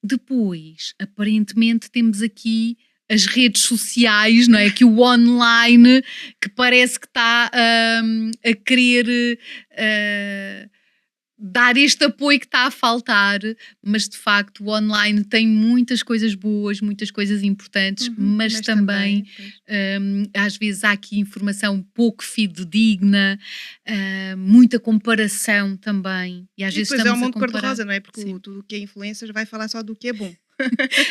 Depois, aparentemente, temos aqui as redes sociais, não é? Que o online, que parece que está a querer dar este apoio que está a faltar, mas de facto o online tem muitas coisas boas, muitas coisas importantes, Uhum. mas Mas também também, pois. às vezes há aqui informação pouco fidedigna, muita comparação também, e às E vezes depois é um estamos a mundo comparar. cor-de-rosa, não é? Porque Sim. tudo o que é influencers vai falar só do que é bom.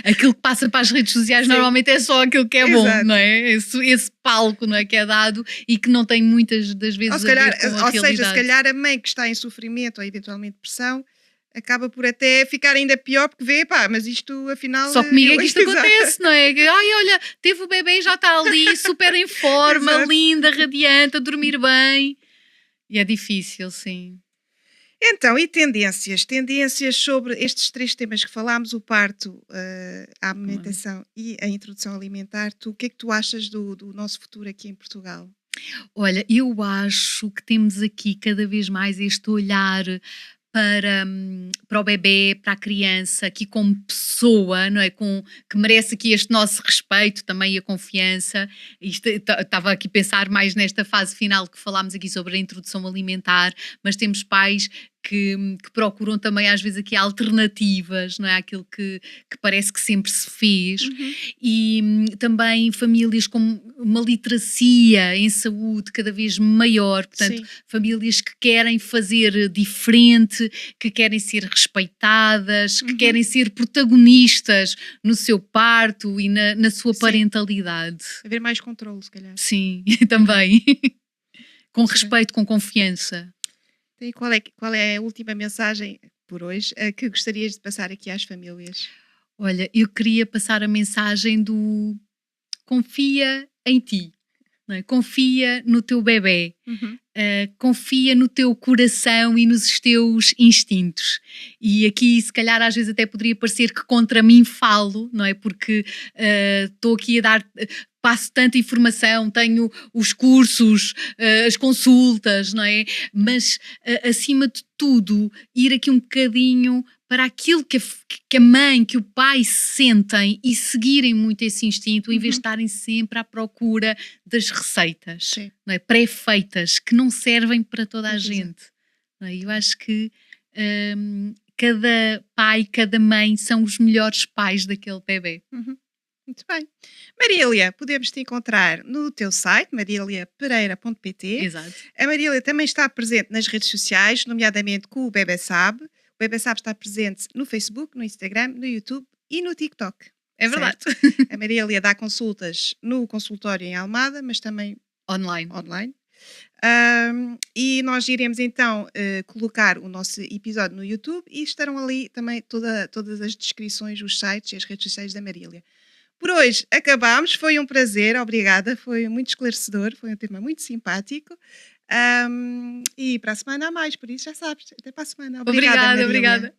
Aquilo que passa para as redes sociais Sim, normalmente é só aquilo que é bom, não exato. é? Esse palco, não é, que é dado e que não tem muitas das Ou, vezes se a calhar, ver com a ou seja, se realidade. calhar a mãe que está em sofrimento ou eventualmente depressão acaba por até ficar ainda pior porque vê, pá, mas isto afinal. Só comigo é que isto Exato, acontece, não é? Ai, olha, teve o bebê e já está ali, super em forma, exato. linda, radiante, a dormir bem. E é difícil, sim. Então, e tendências? Tendências sobre estes três temas que falámos: o parto, a Também. amamentação e a introdução alimentar. O que é que tu achas do nosso futuro aqui em Portugal? Olha, eu acho que temos aqui cada vez mais este olhar para o bebê, para a criança, aqui como pessoa, não é? Que merece aqui este nosso respeito também e a confiança. Estava aqui a pensar mais nesta fase final que falámos aqui sobre a introdução alimentar, mas temos pais que procuram também às vezes aqui alternativas, não é? Àquilo que parece que sempre se fez. Uhum. E também famílias com uma literacia em saúde cada vez maior, portanto, Sim. famílias que querem fazer diferente, que querem ser respeitadas, que Uhum. querem ser protagonistas no seu parto e na sua Sim. parentalidade. Haver mais controle, se calhar. Sim, também. Com Muito bem. respeito, com confiança. E qual é a última mensagem por hoje que gostarias de passar aqui às famílias? Olha, eu queria passar a mensagem do confia em ti, não é? Confia no teu bebê. Uhum. Confia no teu coração e nos teus instintos. E aqui, se calhar, às vezes até poderia parecer que contra mim falo, não é? Porque estou aqui a dar. Passo tanta informação, tenho os cursos, as consultas, não é? Mas, acima de tudo, ir aqui um bocadinho para aquilo que a mãe, que o pai sentem e seguirem muito esse instinto, em vez de estarem sempre à procura das receitas, Sim. não é? Pré-feitas, que não servem para toda a Pois é. gente. Não é? Eu acho que cada pai, cada mãe são os melhores pais daquele bebê. Uhum. Muito bem. Marília, podemos te encontrar no teu site, mariliapereira.pt. Exato. A Marília também está presente nas redes sociais, nomeadamente com o Bebé Sabe. O Bebé Sabe está presente no Facebook, no Instagram, no YouTube e no TikTok. É verdade. A Marília dá consultas no consultório em Almada, mas também Online. online. E nós iremos então colocar o nosso episódio no YouTube e estarão ali também todas as descrições, os sites e as redes sociais da Marília. Por hoje acabámos, foi um prazer, obrigada, foi muito esclarecedor, foi um tema muito simpático. E para a semana há mais, por isso já sabes, até para a semana. Obrigada, Marília. Obrigada.